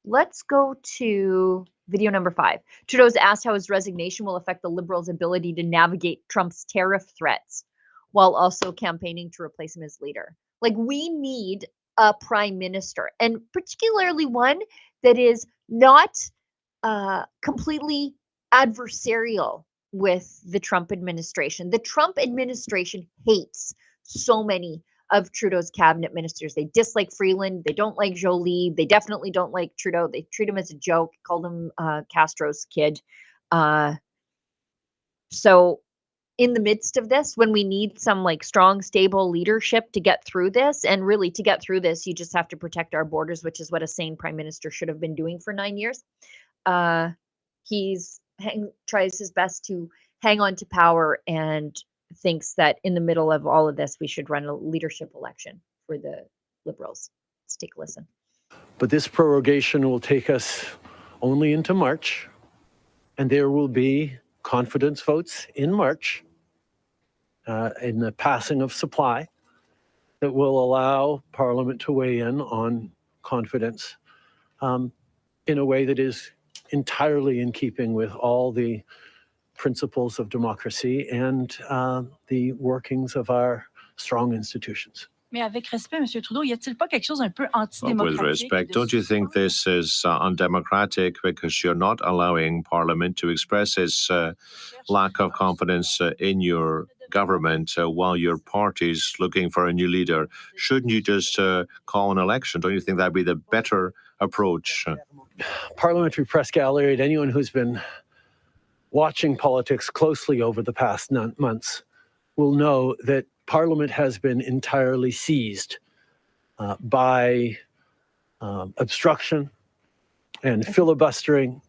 Let's go to video number 5. Trudeau's asked how his resignation will affect the Liberals' ability to navigate Trump's tariff threats while also campaigning to replace him as leader. Like, we need a prime minister, and particularly one that is not completely adversarial with the Trump administration. The Trump administration hates so many of Trudeau's cabinet ministers. They dislike Freeland. They don't like Jolie. They definitely don't like Trudeau. They treat him as a joke, called him Castro's kid. So in the midst of this, when we need some like strong, stable leadership to get through this, and really to get through this, you just have to protect our borders, which is what a sane prime minister should have been doing for 9 years. He's tries his best to hang on to power and thinks that in the middle of all of this, we should run a leadership election for the Liberals. Let's take a listen. But this prorogation will take us only into March, and there will be confidence votes in March in the passing of supply that will allow Parliament to weigh in on confidence in a way that is entirely in keeping with all the principles of democracy and the workings of our strong institutions. Mais avec respect, Monsieur Trudeau, y a-t-il pas quelque chose un peu But with antidémocratique? respect, don't you think this is undemocratic because you're not allowing Parliament to express its lack of confidence in your government while your party's looking for a new leader? Shouldn't you just call an election? Don't you think that'd be the better approach? Parliamentary press gallery, and anyone who's been watching politics closely over the past months will know that Parliament has been entirely seized by obstruction and filibustering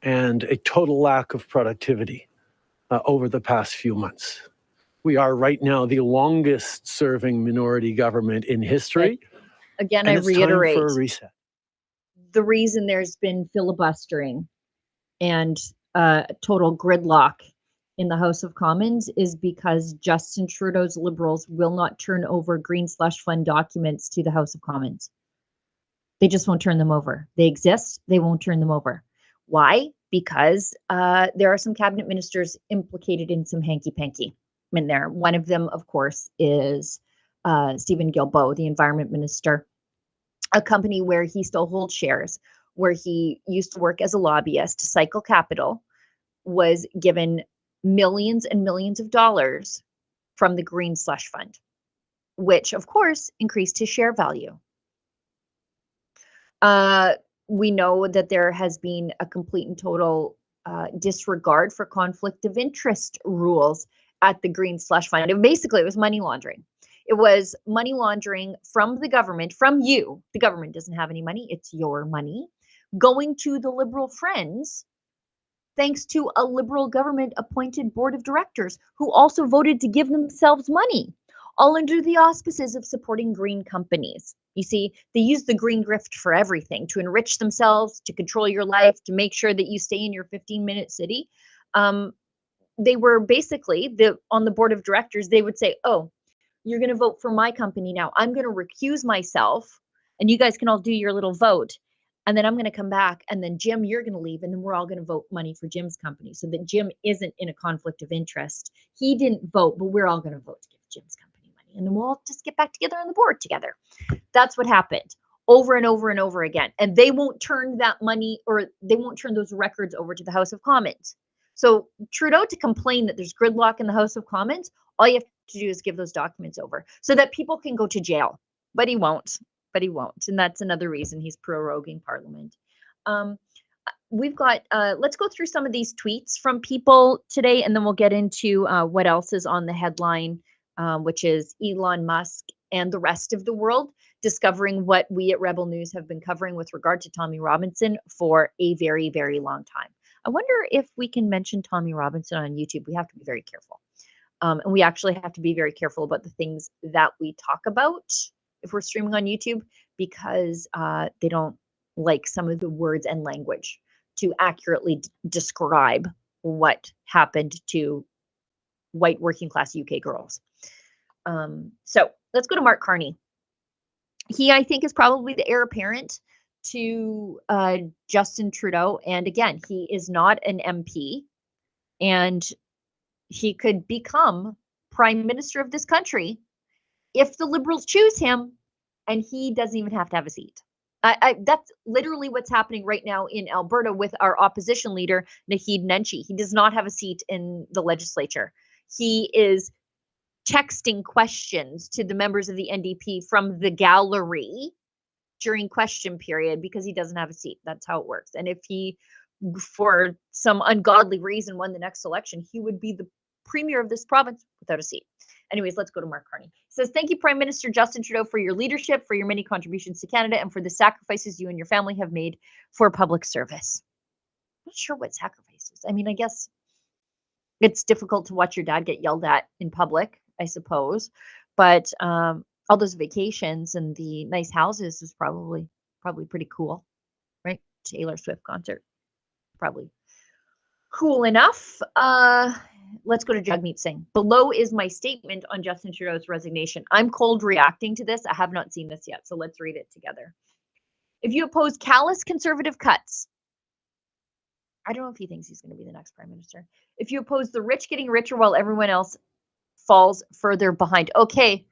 and a total lack of productivity over the past few months. We are right now the longest serving minority government in history. Again, and I it's reiterate, time for a reset. the reason there's been filibustering and total gridlock in the House of Commons is because Justin Trudeau's Liberals will not turn over green/slush fund documents to the House of Commons. They just won't turn them over. They exist. They won't turn them over. Why? Because there are some cabinet ministers implicated in some hanky-panky in there. One of them, of course, is Stephen Guilbeault, the environment minister, a company where he still holds shares, where he used to work as a lobbyist. Cycle Capital was given millions and millions of dollars from the Green Slush Fund, which of course increased his share value. We know that there has been a complete and total disregard for conflict of interest rules at the Green Slush Fund. And basically, it was money laundering. It was money laundering from the government, from you. The government doesn't have any money. It's your money going to the Liberal Friends, thanks to a Liberal government appointed board of directors who also voted to give themselves money, all under the auspices of supporting green companies. You see, they use the green grift for everything, to enrich themselves, to control your life, to make sure that you stay in your 15-minute city. They were basically, on the board of directors, they would say, oh, you're going to vote for my company now. I'm going to recuse myself, and you guys can all do your little vote. And then I'm going to come back, and then Jim, you're going to leave, and then we're all going to vote money for Jim's company so that Jim isn't in a conflict of interest. He didn't vote, but we're all going to vote to give Jim's company money, and then we'll all just get back together on the board together. That's what happened over and over and over again. And they won't turn that money, or they won't turn those records over to the House of Commons. So Trudeau, to complain that there's gridlock in the House of Commons, all you have to do is give those documents over so that people can go to jail. But he won't. And that's another reason he's proroguing Parliament. We've got, let's go through some of these tweets from people today, and then we'll get into what else is on the headline, which is Elon Musk and the rest of the world discovering what we at Rebel News have been covering with regard to Tommy Robinson for a very, very long time. I wonder if we can mention Tommy Robinson on YouTube. We have to be very careful. And we actually have to be very careful about the things that we talk about if we're streaming on YouTube, because they don't like some of the words and language to accurately describe what happened to white working class UK girls. So let's go to Mark Carney. He, I think, is probably the heir apparent to Justin Trudeau. And again, he is not an MP, and he could become prime minister of this country if the Liberals choose him, and he doesn't even have to have a seat. That's literally what's happening right now in Alberta with our opposition leader, Naheed Nenshi. He does not have a seat in the legislature. He is texting questions to the members of the NDP from the gallery during question period because he doesn't have a seat. That's how it works. And if he, for some ungodly reason, won the next election, he would be the premier of this province without a seat. Anyways, let's go to Mark Carney. He says, thank you, Prime Minister Justin Trudeau, for your leadership, for your many contributions to Canada, and for the sacrifices you and your family have made for public service. I'm not sure what sacrifices. I mean, I guess it's difficult to watch your dad get yelled at in public, I suppose. But all those vacations and the nice houses is probably pretty cool, right? Taylor Swift concert. Probably cool enough. Let's go to Jagmeet Singh. Below is my statement on Justin Trudeau's resignation. I'm cold reacting to this. I have not seen this yet, so let's read it together. If you oppose callous conservative cuts, I don't know if he thinks he's going to be the next prime minister. If you oppose the rich getting richer while everyone else falls further behind. Okay,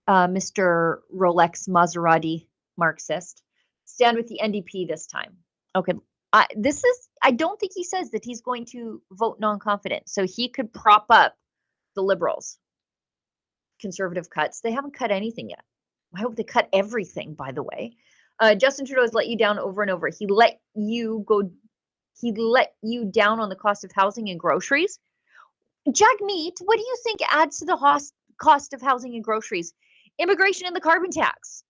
Mr. Rolex Maserati Marxist. Stand with the NDP this time. Okay. I don't think he says that he's going to vote non-confident. So he could prop up the Liberals. Conservative cuts. They haven't cut anything yet. I hope they cut everything, by the way. Justin Trudeau has let you down over and over. He let you down on the cost of housing and groceries. Jagmeet, what do you think adds to the cost of housing and groceries? Immigration and the carbon tax.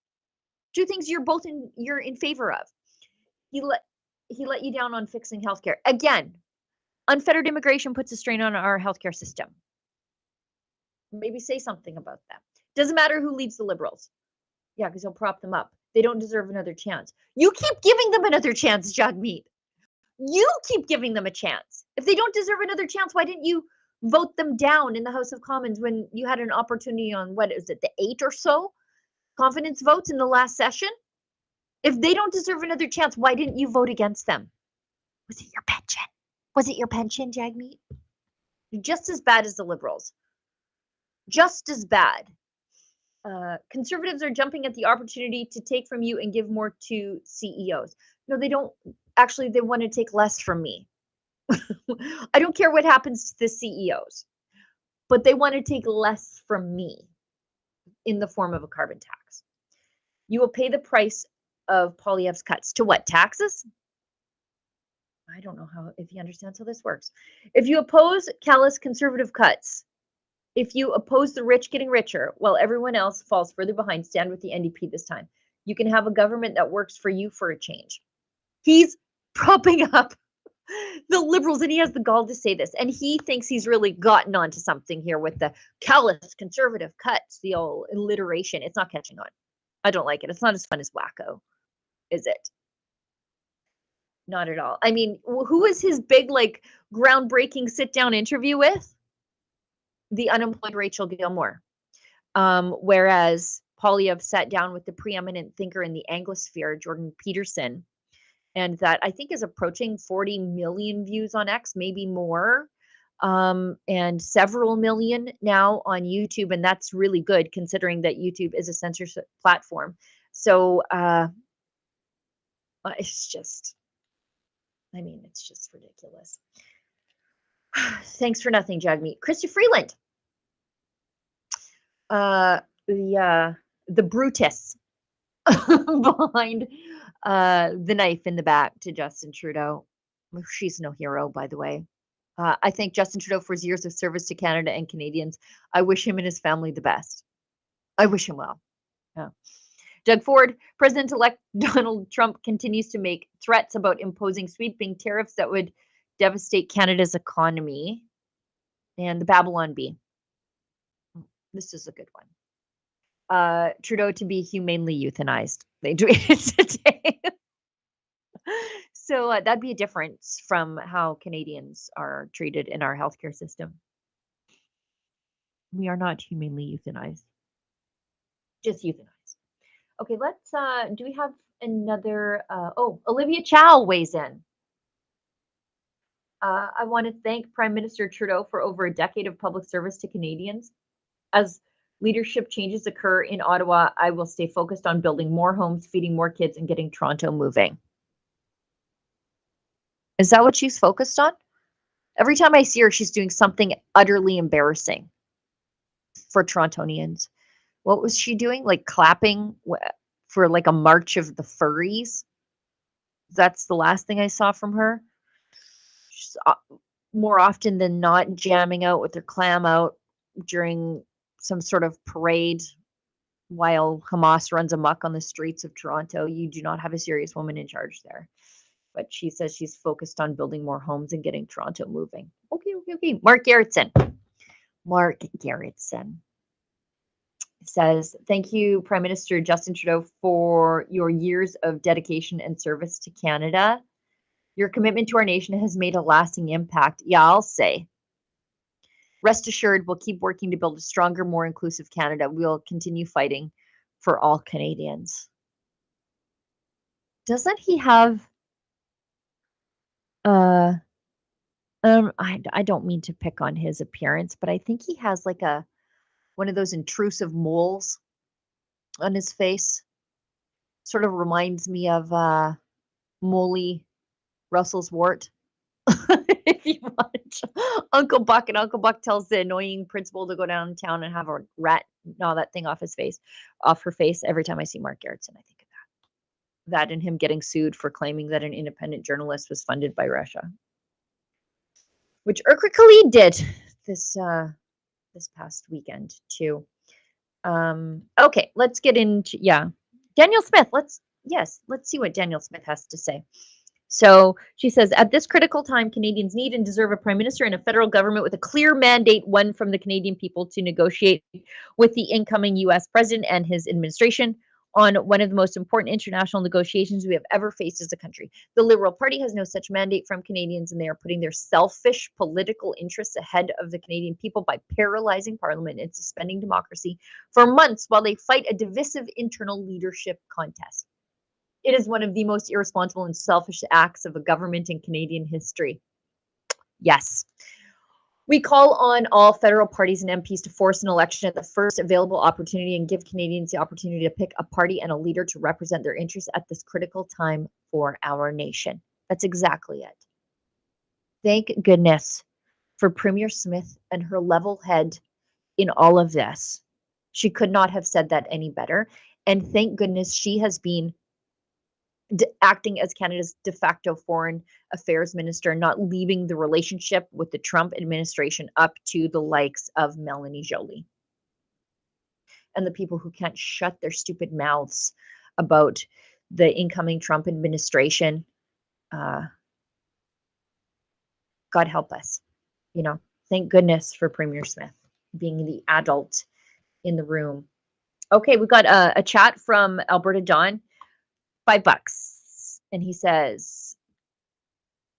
Two things you're in favor of. He let you down on fixing healthcare. Again, unfettered immigration puts a strain on our healthcare system. Maybe say something about that. Doesn't matter who leads the Liberals. Yeah, because he'll prop them up. They don't deserve another chance. You keep giving them another chance, Jagmeet. You keep giving them a chance. If they don't deserve another chance, why didn't you vote them down in the House of Commons when you had an opportunity on, what is it, the 8 or so confidence votes in the last session? If they don't deserve another chance, why didn't you vote against them? Was it your pension? Was it your pension, Jagmeet? You're just as bad as the Liberals. Just as bad. Conservatives are jumping at the opportunity to take from you and give more to CEOs. No, they don't. Actually, they want to take less from me. I don't care what happens to the CEOs, but they want to take less from me in the form of a carbon tax. You will pay the price of Poilievre's cuts. To what? Taxes? I don't know if he understands how this works. If you oppose callous conservative cuts, if you oppose the rich getting richer while everyone else falls further behind, stand with the NDP this time. You can have a government that works for you for a change. He's propping up the Liberals, and he has the gall to say this. And he thinks he's really gotten onto something here with the callous conservative cuts, the old alliteration. It's not catching on. I don't like it. It's not as fun as wacko, is it? Not at all. I mean, who was his big, groundbreaking sit-down interview with? The unemployed Rachel Gilmore. Whereas Poilievre sat down with the preeminent thinker in the Anglosphere, Jordan Peterson, and that I think is approaching 40 million views on X, maybe more, and several million now on YouTube. And that's really good considering that YouTube is a censorship platform. So it's just ridiculous. Thanks for nothing, Jagmeet. Chrystia Freeland. The Brutus behind the knife in the back to Justin Trudeau. She's no hero, by the way. I thank Justin Trudeau for his years of service to Canada and Canadians. I wish him and his family the best. I wish him well. Yeah. Doug Ford, President-elect Donald Trump continues to make threats about imposing sweeping tariffs that would devastate Canada's economy. And the Babylon Bee. This is a good one. Trudeau to be humanely euthanized. They do it today. So that'd be a difference from how Canadians are treated in our healthcare system. We are not humanely euthanized. Just euthanized. Okay, let's, do we have another, Olivia Chow weighs in. I want to thank Prime Minister Trudeau for over a decade of public service to Canadians. As leadership changes occur in Ottawa, I will stay focused on building more homes, feeding more kids, and getting Toronto moving. Is that what she's focused on? Every time I see her, she's doing something utterly embarrassing for Torontonians. What was she doing? Like clapping for like a march of the furries? That's the last thing I saw from her. She's more often than not jamming out with her clam out during some sort of parade while Hamas runs amok on the streets of Toronto. You do not have a serious woman in charge there. But she says she's focused on building more homes and getting Toronto moving. Okay. Mark Garrettson says, thank you, Prime Minister Justin Trudeau, for your years of dedication and service to Canada. Your commitment to our nation has made a lasting impact. Yeah, I'll say. Rest assured, we'll keep working to build a stronger, more inclusive Canada. We'll continue fighting for all Canadians. Doesn't he have I don't mean to pick on his appearance, but I think he has like one of those intrusive moles on his face. Sort of reminds me of Molly Russell's wart. If you watch Uncle Buck, and Uncle Buck tells the annoying principal to go downtown and have a rat gnaw that thing off her face. Every time I see Mark Gerritsen, I think of that and him getting sued for claiming that an independent journalist was funded by Russia, which Urquhart Khalid did this past weekend too. Okay, let's get into Danielle Smith. Let's see what Danielle Smith has to say. So she says, at this critical time, Canadians need and deserve a prime minister and a federal government with a clear mandate, one from the Canadian people, to negotiate with the incoming U.S. president and his administration on one of the most important international negotiations we have ever faced as a country. The Liberal Party has no such mandate from Canadians, and they are putting their selfish political interests ahead of the Canadian people by paralyzing Parliament and suspending democracy for months while they fight a divisive internal leadership contest. It is one of the most irresponsible and selfish acts of a government in Canadian history. Yes. We call on all federal parties and MPs to force an election at the first available opportunity and give Canadians the opportunity to pick a party and a leader to represent their interests at this critical time for our nation. That's exactly it. Thank goodness for Premier Smith and her level head in all of this. She could not have said that any better. And thank goodness she has been acting as Canada's de facto foreign affairs minister, not leaving the relationship with the Trump administration up to the likes of Melanie Joly and the people who can't shut their stupid mouths about the incoming Trump administration. God help us. Thank goodness for Premier Smith being the adult in the room. Okay, we got a chat from Alberta John. $5. And he says,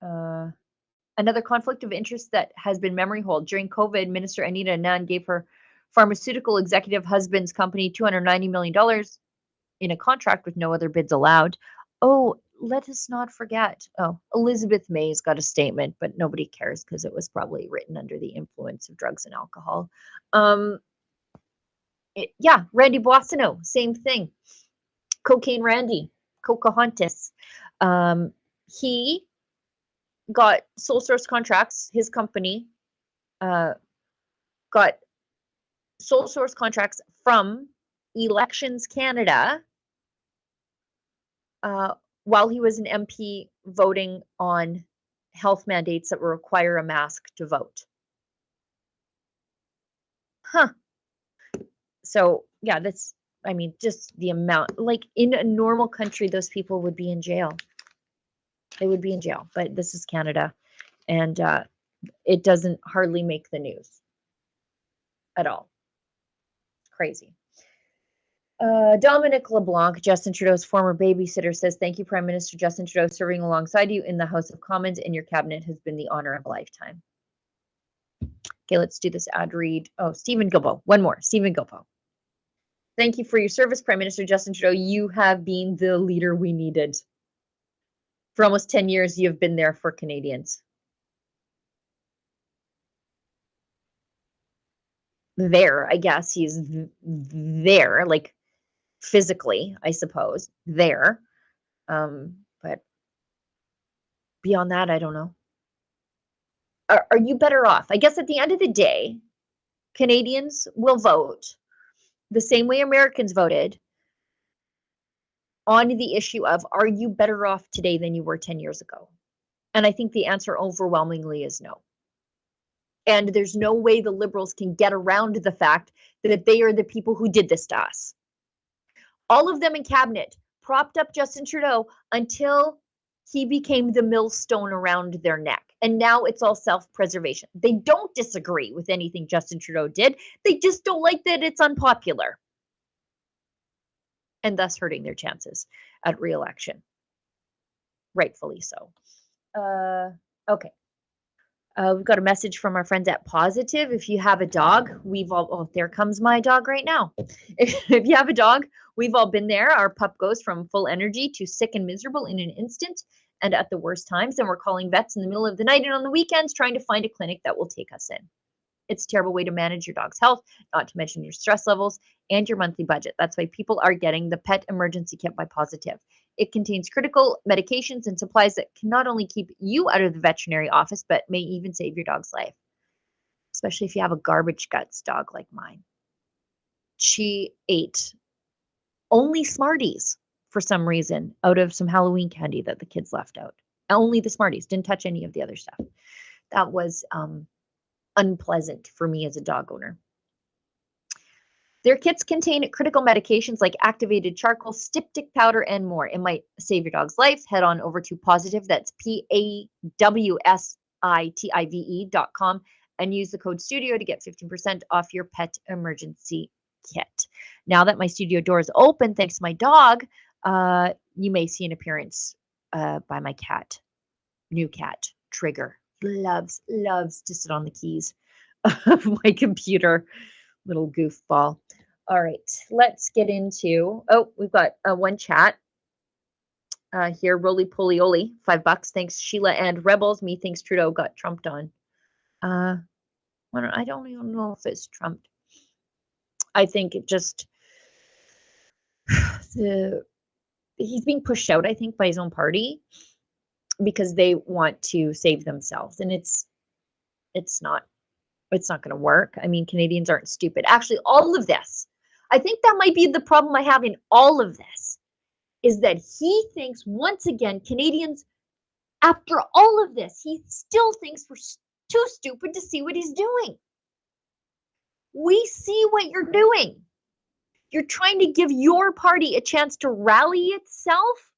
another conflict of interest that has been memory hold. During COVID, Minister Anita Anand gave her pharmaceutical executive husband's company $290 million in a contract with no other bids allowed. Oh, let us not forget. Oh, Elizabeth May's got a statement, but nobody cares because it was probably written under the influence of drugs and alcohol. Randy Boissonneau, same thing. Cocaine Randy. Pocahontas. He got sole source contracts. His company got sole source contracts from Elections Canada while he was an MP voting on health mandates that would require a mask to vote. So, just the amount, like in a normal country, those people would be in jail. They would be in jail, but this is Canada, and it doesn't hardly make the news at all. Crazy. Dominic LeBlanc, Justin Trudeau's former babysitter, says, thank you, Prime Minister Justin Trudeau. Serving alongside you in the House of Commons and your cabinet has been the honor of a lifetime. Okay, let's do this ad read. Oh, Stephen Guilbeault. One more. Stephen Guilbeault. Thank you for your service, Prime Minister Justin Trudeau. You have been the leader we needed. For almost 10 years, you have been there for Canadians. There, I guess he's there, like physically, I suppose, there. But beyond that, I don't know. Are you better off? I guess at the end of the day, Canadians will vote the same way Americans voted on the issue of, are you better off today than you were 10 years ago? And I think the answer overwhelmingly is no. And there's no way the Liberals can get around the fact that they are the people who did this to us. All of them in cabinet propped up Justin Trudeau until he became the millstone around their neck. And now it's all self-preservation. They don't disagree with anything Justin Trudeau did. They just don't like that it's unpopular. And thus hurting their chances at re-election. Rightfully so. Okay. We've got a message from our friends at Positive. If you have a dog, there comes my dog right now. If you have a dog, we've all been there. Our pup goes from full energy to sick and miserable in an instant and at the worst times. And we're calling vets in the middle of the night and on the weekends trying to find a clinic that will take us in. It's a terrible way to manage your dog's health, not to mention your stress levels and your monthly budget. That's why people are getting the Pet Emergency Kit by Positive. It contains critical medications and supplies that can not only keep you out of the veterinary office, but may even save your dog's life, especially if you have a garbage guts dog like mine. She ate only Smarties for some reason out of some Halloween candy that the kids left out. Only the Smarties, didn't touch any of the other stuff. That was unpleasant for me as a dog owner. Their kits contain critical medications like activated charcoal, styptic powder, and more. It might save your dog's life. Head on over to Positive, that's PAWSITIVE.com, and use the code STUDIO to get 15% off your Pet Emergency Kit. Now that my studio door is open, thanks to my dog, you may see an appearance by my cat, new cat, Trigger. Loves to sit on the keys of my computer. Little goofball. All right, let's get into, we've got one chat here. Roly Polioli, $5. Thanks, Sheila and Rebels. Me thinks Trudeau got trumped on. I don't even know if it's trumped. I think it just, he's being pushed out, I think, by his own party because they want to save themselves. And it's not going to work. I mean, Canadians aren't stupid. Actually, all of this, I think that might be the problem I have in all of this, is that he thinks, once again, Canadians, after all of this, he still thinks we're too stupid to see what he's doing. We see what you're doing. You're trying to give your party a chance to rally itself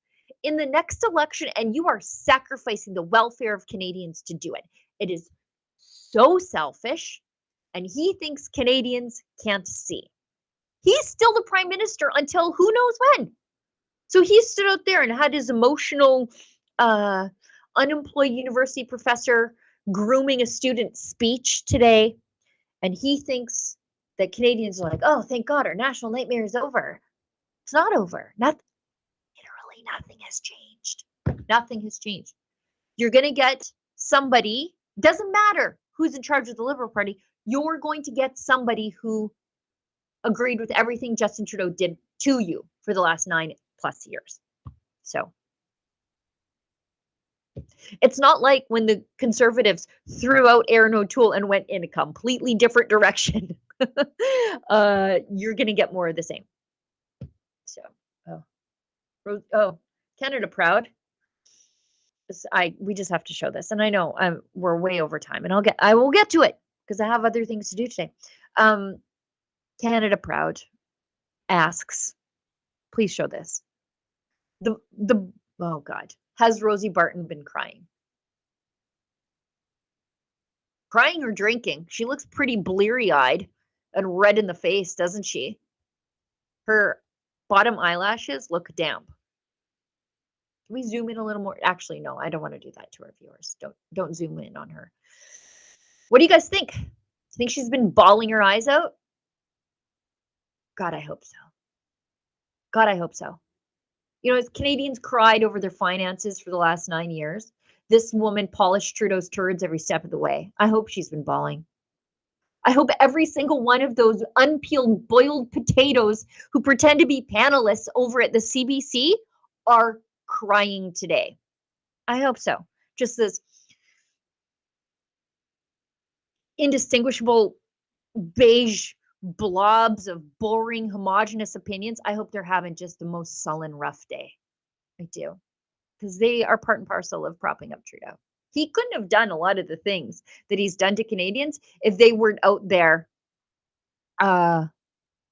in the next election, and you are sacrificing the welfare of Canadians to do it. It is so selfish, and he thinks Canadians can't see. He's still the prime minister until who knows when. So he stood out there and had his emotional unemployed university professor grooming a student speech today, and he thinks that Canadians are like, oh, thank God, our national nightmare is over. It's not over. Literally nothing has changed. Nothing has changed. You're going to get somebody, doesn't matter who's in charge of the Liberal Party, you're going to get somebody who agreed with everything Justin Trudeau did to you for the last 9+ years. So it's not like when the Conservatives threw out Aaron O'Toole and went in a completely different direction. You're going to get more of the same. So, Canada Proud. We just have to show this, and I know we're way over time, and I will get to it because I have other things to do today. Canada Proud asks, please show this. Oh God, has Rosie Barton been crying? Crying or drinking? She looks pretty bleary-eyed and red in the face, doesn't she? Her bottom eyelashes look damp. Can we zoom in a little more? Actually, no, I don't want to do that to our viewers. Don't zoom in on her. What do you guys think? Do you think she's been bawling her eyes out? God, I hope so. God, I hope so. You know, as Canadians cried over their finances for the last 9 years, this woman polished Trudeau's turds every step of the way. I hope she's been bawling. I hope every single one of those unpeeled boiled potatoes who pretend to be panelists over at the CBC are crying today. I hope so. Just this indistinguishable beige blobs of boring, homogenous opinions. I hope they're having just the most sullen, rough day. I do. Because they are part and parcel of propping up Trudeau. He couldn't have done a lot of the things that he's done to Canadians if they weren't out there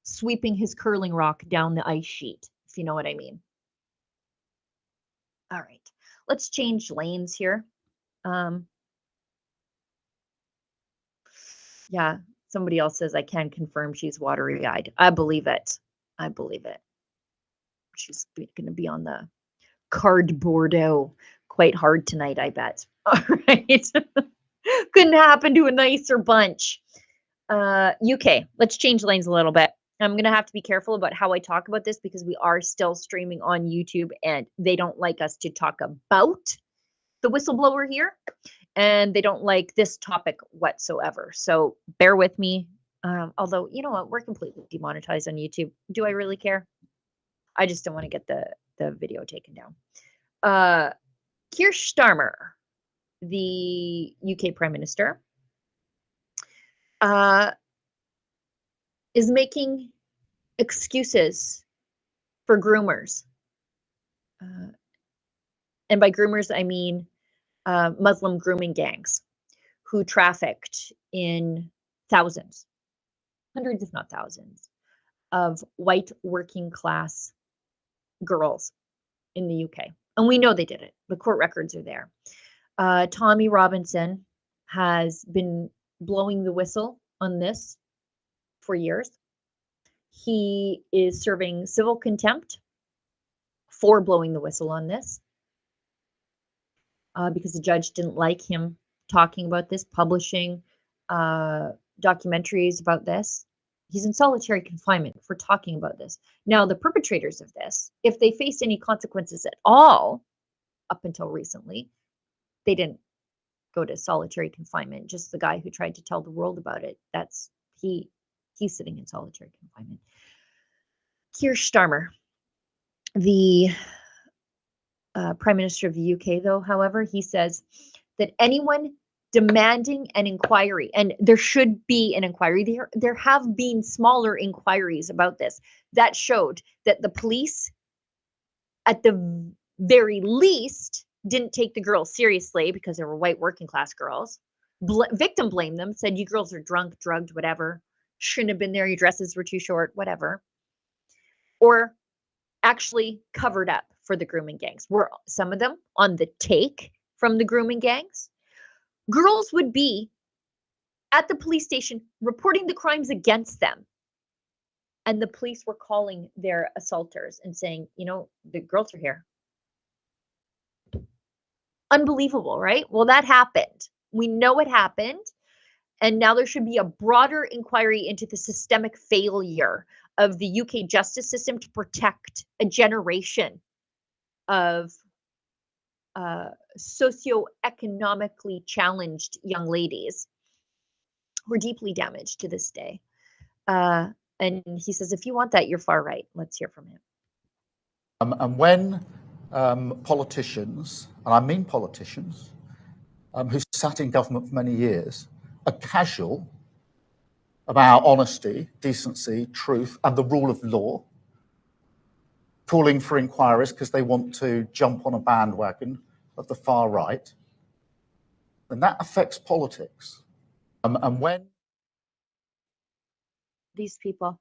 sweeping his curling rock down the ice sheet, if you know what I mean. All right, let's change lanes here. Yeah, somebody else says I can confirm she's watery-eyed. I believe it. I believe it. She's going to be on the cardboardo quite hard tonight, I bet. All right. Couldn't happen to a nicer bunch. UK, let's change lanes a little bit. I'm going to have to be careful about how I talk about this because we are still streaming on YouTube and they don't like us to talk about the whistleblower here. and they don't like this topic whatsoever. So bear with me. Although, you know what? We're completely demonetized on YouTube. Do I really care? I just don't want to get the video taken down. Keir Starmer, the UK Prime Minister, is making excuses for groomers. And by groomers, I mean Muslim grooming gangs who trafficked in thousands, hundreds if not thousands, of white working class girls in the UK. And we know they did it. The court records are there. Tommy Robinson has been blowing the whistle on this for years. He is serving civil contempt for blowing the whistle on this because the judge didn't like him talking about this, publishing documentaries about this. He's in solitary confinement for talking about this. Now, the perpetrators of this, if they faced any consequences at all, up until recently, they didn't go to solitary confinement. Just the guy who tried to tell the world about it, he's sitting in solitary confinement. Keir Starmer, the Prime Minister of the UK, though, however, he says that anyone demanding an inquiry, and there should be an inquiry. There have been smaller inquiries about this that showed that the police, at the very least, didn't take the girls seriously because they were white working class girls. Victim blamed them, said you girls are drunk, drugged, whatever. Shouldn't have been there. Your dresses were too short, whatever. Or actually covered up for the grooming gangs. Were some of them on the take from the grooming gangs? Girls would be at the police station reporting the crimes against them. And the police were calling their assaulters and saying, you know, the girls are here. Unbelievable, right? Well, that happened. We know it happened. And now there should be a broader inquiry into the systemic failure of the UK justice system to protect a generation of socioeconomically challenged young ladies who are deeply damaged to this day. And he says, if you want that, you're far right. Let's hear from him. And when politicians, and I mean politicians, who sat in government for many years, are casual about honesty, decency, truth, and the rule of law, calling for inquiries because they want to jump on a bandwagon of the far right, then that affects politics. And when these people,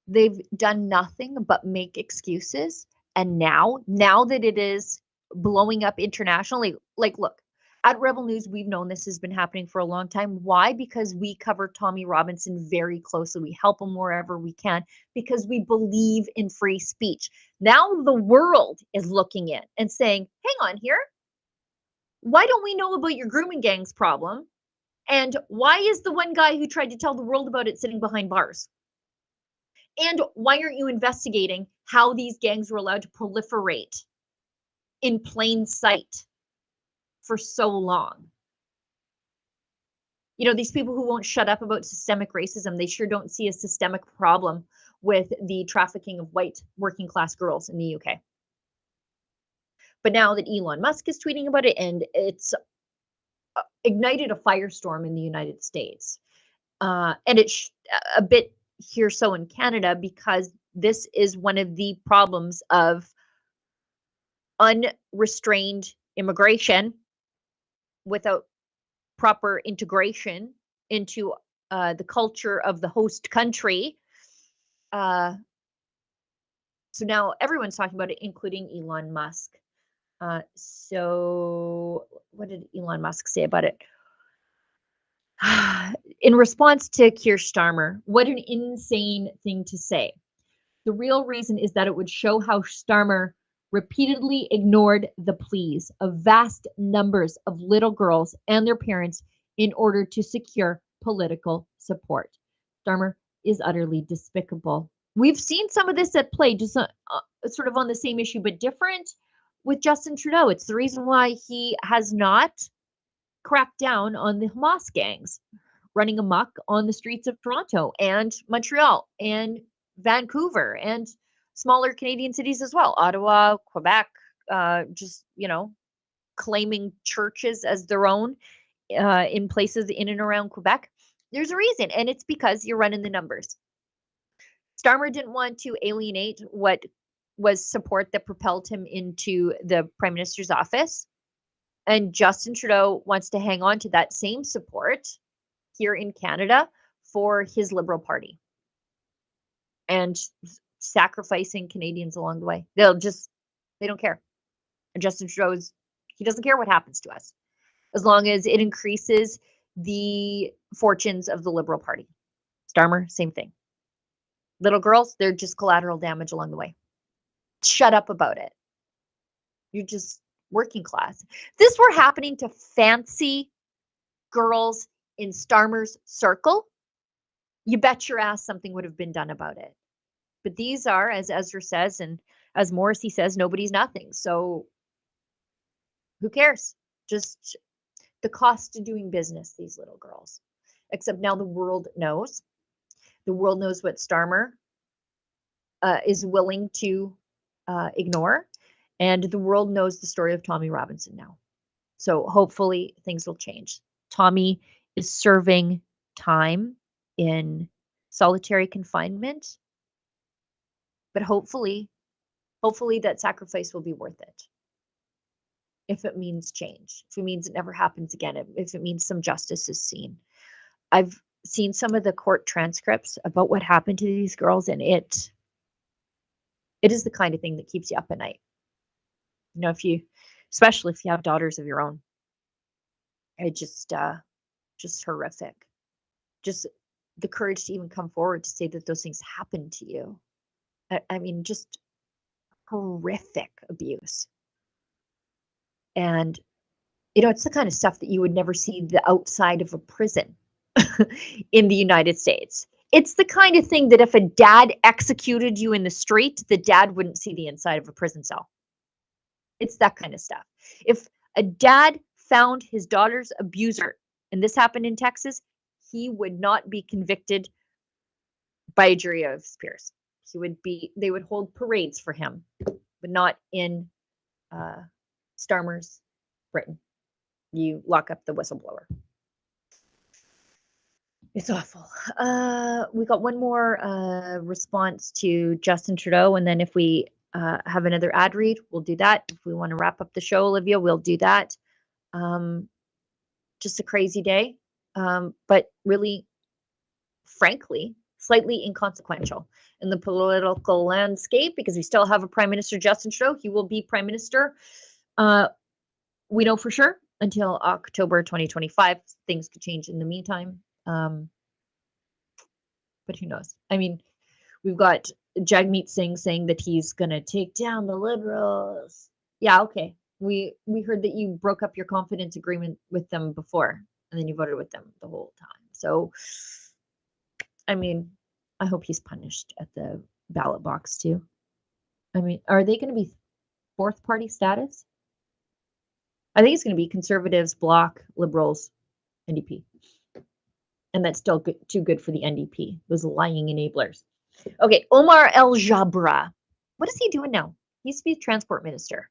they've done nothing but make excuses, and now that it is blowing up internationally, like, look, at Rebel News, we've known this has been happening for a long time. Why? Because we cover Tommy Robinson very closely. We help him wherever we can because we believe in free speech. Now the world is looking in and saying, hang on here. Why don't we know about your grooming gangs problem? And why is the one guy who tried to tell the world about it sitting behind bars? And why aren't you investigating how these gangs were allowed to proliferate in plain sight for so long? You know, these people who won't shut up about systemic racism, they sure don't see a systemic problem with the trafficking of white working class girls in the UK. But now that Elon Musk is tweeting about it, and it's ignited a firestorm in the United States. And it's a bit here so in Canada because this is one of the problems of unrestrained immigration without proper integration into the culture of the host country. So now everyone's talking about it, including Elon Musk. So what did Elon Musk say about it? In response to Keir Starmer, what an insane thing to say. The real reason is that it would show how Starmer repeatedly ignored the pleas of vast numbers of little girls and their parents in order to secure political support. Starmer is utterly despicable. We've seen some of this at play, just sort of on the same issue, but different with Justin Trudeau. It's the reason why he has not crack down on the Hamas gangs running amok on the streets of Toronto and Montreal and Vancouver and smaller Canadian cities as well, Ottawa, Quebec, just, claiming churches as their own in places in and around Quebec. There's a reason, and it's because you're running the numbers. Starmer didn't want to alienate what was support that propelled him into the Prime Minister's office. And Justin Trudeau wants to hang on to that same support here in Canada for his Liberal Party and sacrificing Canadians along the way. They don't care. And Justin Trudeau he doesn't care what happens to us as long as it increases the fortunes of the Liberal Party. Starmer, same thing. Little girls, they're just collateral damage along the way. Shut up about it. You're just working class. If this were happening to fancy girls in Starmer's circle, you bet your ass something would have been done about it. But these are, as Ezra says, and as Morrissey says, nobody's nothing. So who cares? Just the cost of doing business, these little girls. Except now the world knows. The world knows what Starmer is willing to ignore. And the world knows the story of Tommy Robinson now. So hopefully things will change. Tommy is serving time in solitary confinement. But hopefully that sacrifice will be worth it. If it means change, if it means it never happens again, if it means some justice is seen. I've seen some of the court transcripts about what happened to these girls, and it is the kind of thing that keeps you up at night. Especially if you have daughters of your own. It just horrific. Just the courage to even come forward to say that those things happened to you. I mean, just horrific abuse. And, it's the kind of stuff that you would never see the outside of a prison in the United States. It's the kind of thing that if a dad executed you in the street, the dad wouldn't see the inside of a prison cell. It's that kind of stuff. If a dad found his daughter's abuser, and this happened in Texas, he would not be convicted by a jury of his peers. They would hold parades for him, but not in Starmer's Britain. You lock up the whistleblower. It's awful. We got one more response to Justin Trudeau, and then if we have another ad read, we'll do that. If we want to wrap up the show, Olivia, we'll do that. Just a crazy day, but really, frankly, slightly inconsequential in the political landscape because we still have a Prime Minister, Justin Trudeau. He will be Prime Minister. We know for sure until October 2025. Things could change in the meantime. But who knows? I mean, we've got Jagmeet Singh saying that he's going to take down the Liberals. Yeah, okay. We heard that you broke up your confidence agreement with them before, and then you voted with them the whole time. So, I mean, I hope he's punished at the ballot box too. I mean, are they going to be fourth party status? I think it's going to be Conservatives, Bloc, Liberals, NDP. And that's still too good for the NDP, those lying enablers. Okay, Omar El Jabra. What is he doing now? He used to be transport minister.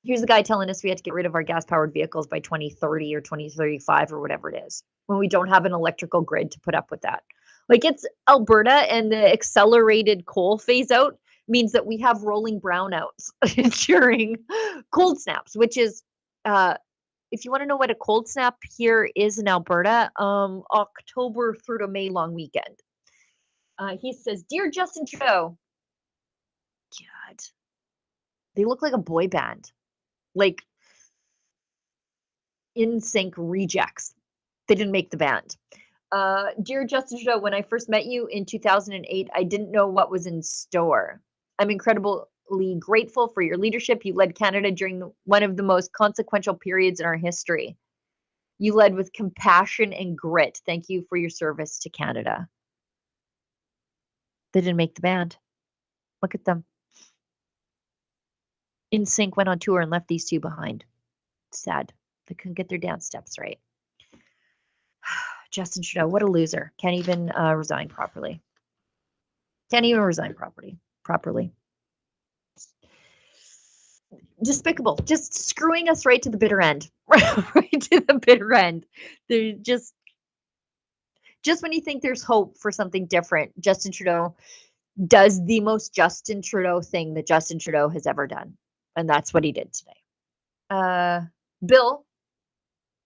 Here's the guy telling us we have to get rid of our gas-powered vehicles by 2030 or 2035 or whatever it is, when we don't have an electrical grid to put up with that. Like, it's Alberta, and the accelerated coal phase-out means that we have rolling brownouts during cold snaps, which is, if you want to know what a cold snap here is in Alberta, October through to May long weekend. He says, "Dear Justin Trudeau," God, they look like a boy band, like NSYNC rejects. They didn't make the band. Dear Justin Trudeau, when I first met you in 2008, I didn't know what was in store. I'm incredibly grateful for your leadership. You led Canada during one of the most consequential periods in our history. You led with compassion and grit. Thank you for your service to Canada. They didn't make the band. Look at them. NSYNC went on tour and left these two behind. Sad. They couldn't get their dance steps right. Justin Trudeau, what a loser. Can't even resign properly. Can't even resign properly. Despicable. Just screwing us right to the bitter end. Right to the bitter end. They're just when you think there's hope for something different, Justin Trudeau does the most Justin Trudeau thing that Justin Trudeau has ever done. And that's what he did today. Bill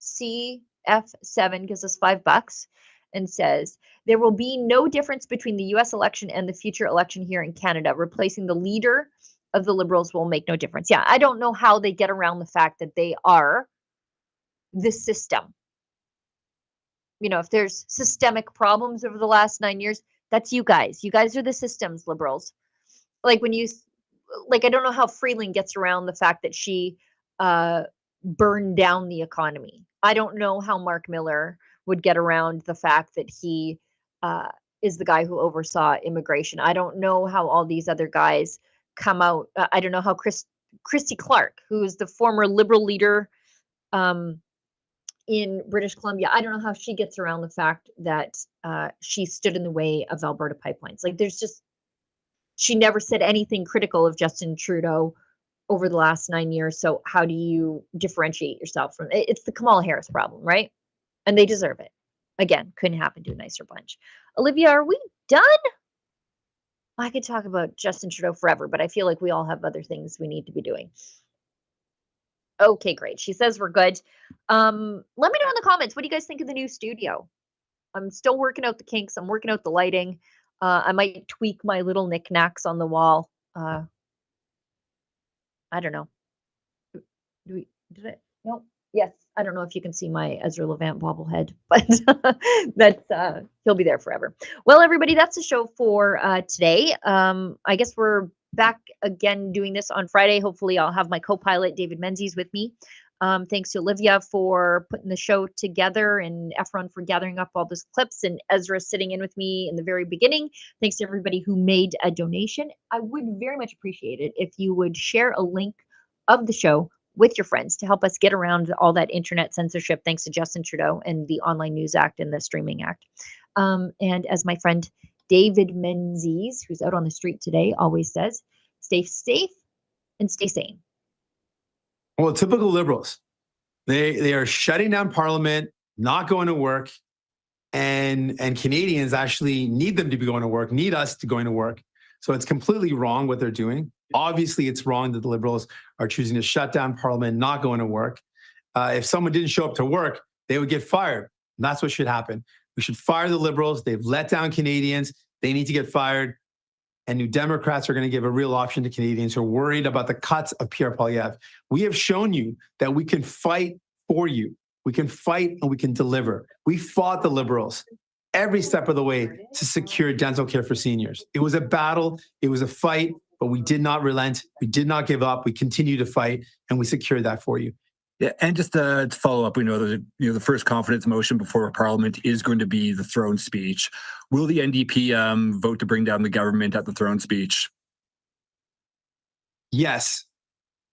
CF7 gives us $5 and says, there will be no difference between the US election and the future election here in Canada. Replacing the leader of the Liberals will make no difference. Yeah, I don't know how they get around the fact that they are the system. You know, if there's systemic problems over the last 9 years, that's you guys. You guys are the systems, Liberals. Like when you, like, I don't know how Freeland gets around the fact that she burned down the economy. I don't know how Mark Miller would get around the fact that he is the guy who oversaw immigration. I don't know how all these other guys come out. I don't know how Christy Clark, who is the former Liberal leader in British Columbia, I don't know how she gets around the fact that she stood in the way of Alberta pipelines. Like there's just, she never said anything critical of Justin Trudeau over the last 9 years. So how do you differentiate yourself from it? It's the Kamala Harris problem, right? And they deserve it. Again, couldn't happen to a nicer bunch. Olivia, are we done? I could talk about Justin Trudeau forever, but I feel like we all have other things we need to be doing. Okay, great. She says we're good. Let me know in the comments, what do you guys think of the new studio? I'm still working out the kinks. I'm working out the lighting. I might tweak my little knickknacks on the wall. I don't know. Did it? Nope. Yes. I don't know if you can see my Ezra Levant bobblehead, but that's he'll be there forever. Well, everybody, that's the show for today. I guess we're back again doing this on Friday. Hopefully I'll have my co-pilot David Menzies with me. Thanks to Olivia for putting the show together and Efron for gathering up all those clips and Ezra sitting in with me in the very beginning. Thanks to everybody who made a donation. I would very much appreciate it if you would share a link of the show with your friends to help us get around all that internet censorship thanks to Justin Trudeau and the Online News Act and the Streaming Act. And as my friend David Menzies, who's out on the street today, always says, stay safe and stay sane. Well, typical Liberals. They are shutting down Parliament, not going to work, and Canadians actually need them to be going to work, need us to going to work. So it's completely wrong what they're doing. Obviously, it's wrong that the Liberals are choosing to shut down Parliament, not going to work. If someone didn't show up to work, they would get fired. And that's what should happen. We should fire the Liberals. They've let down Canadians. They need to get fired. And New Democrats are going to give a real option to Canadians who are worried about the cuts of Pierre Poilievre. We have shown you that we can fight for you. We can fight and we can deliver. We fought the Liberals every step of the way to secure dental care for seniors. It was a battle. It was a fight, but we did not relent. We did not give up. We continue to fight, and we secured that for you. Yeah, and just to follow up, we know that the first confidence motion before Parliament is going to be the throne speech. Will the NDP vote to bring down the government at the throne speech? Yes.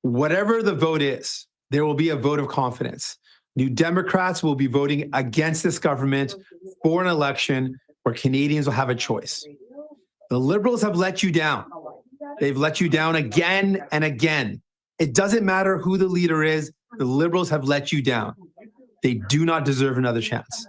Whatever the vote is, there will be a vote of confidence. New Democrats will be voting against this government for an election where Canadians will have a choice. The Liberals have let you down. They've let you down again and again. It doesn't matter who the leader is. The Liberals have let you down. They do not deserve another chance.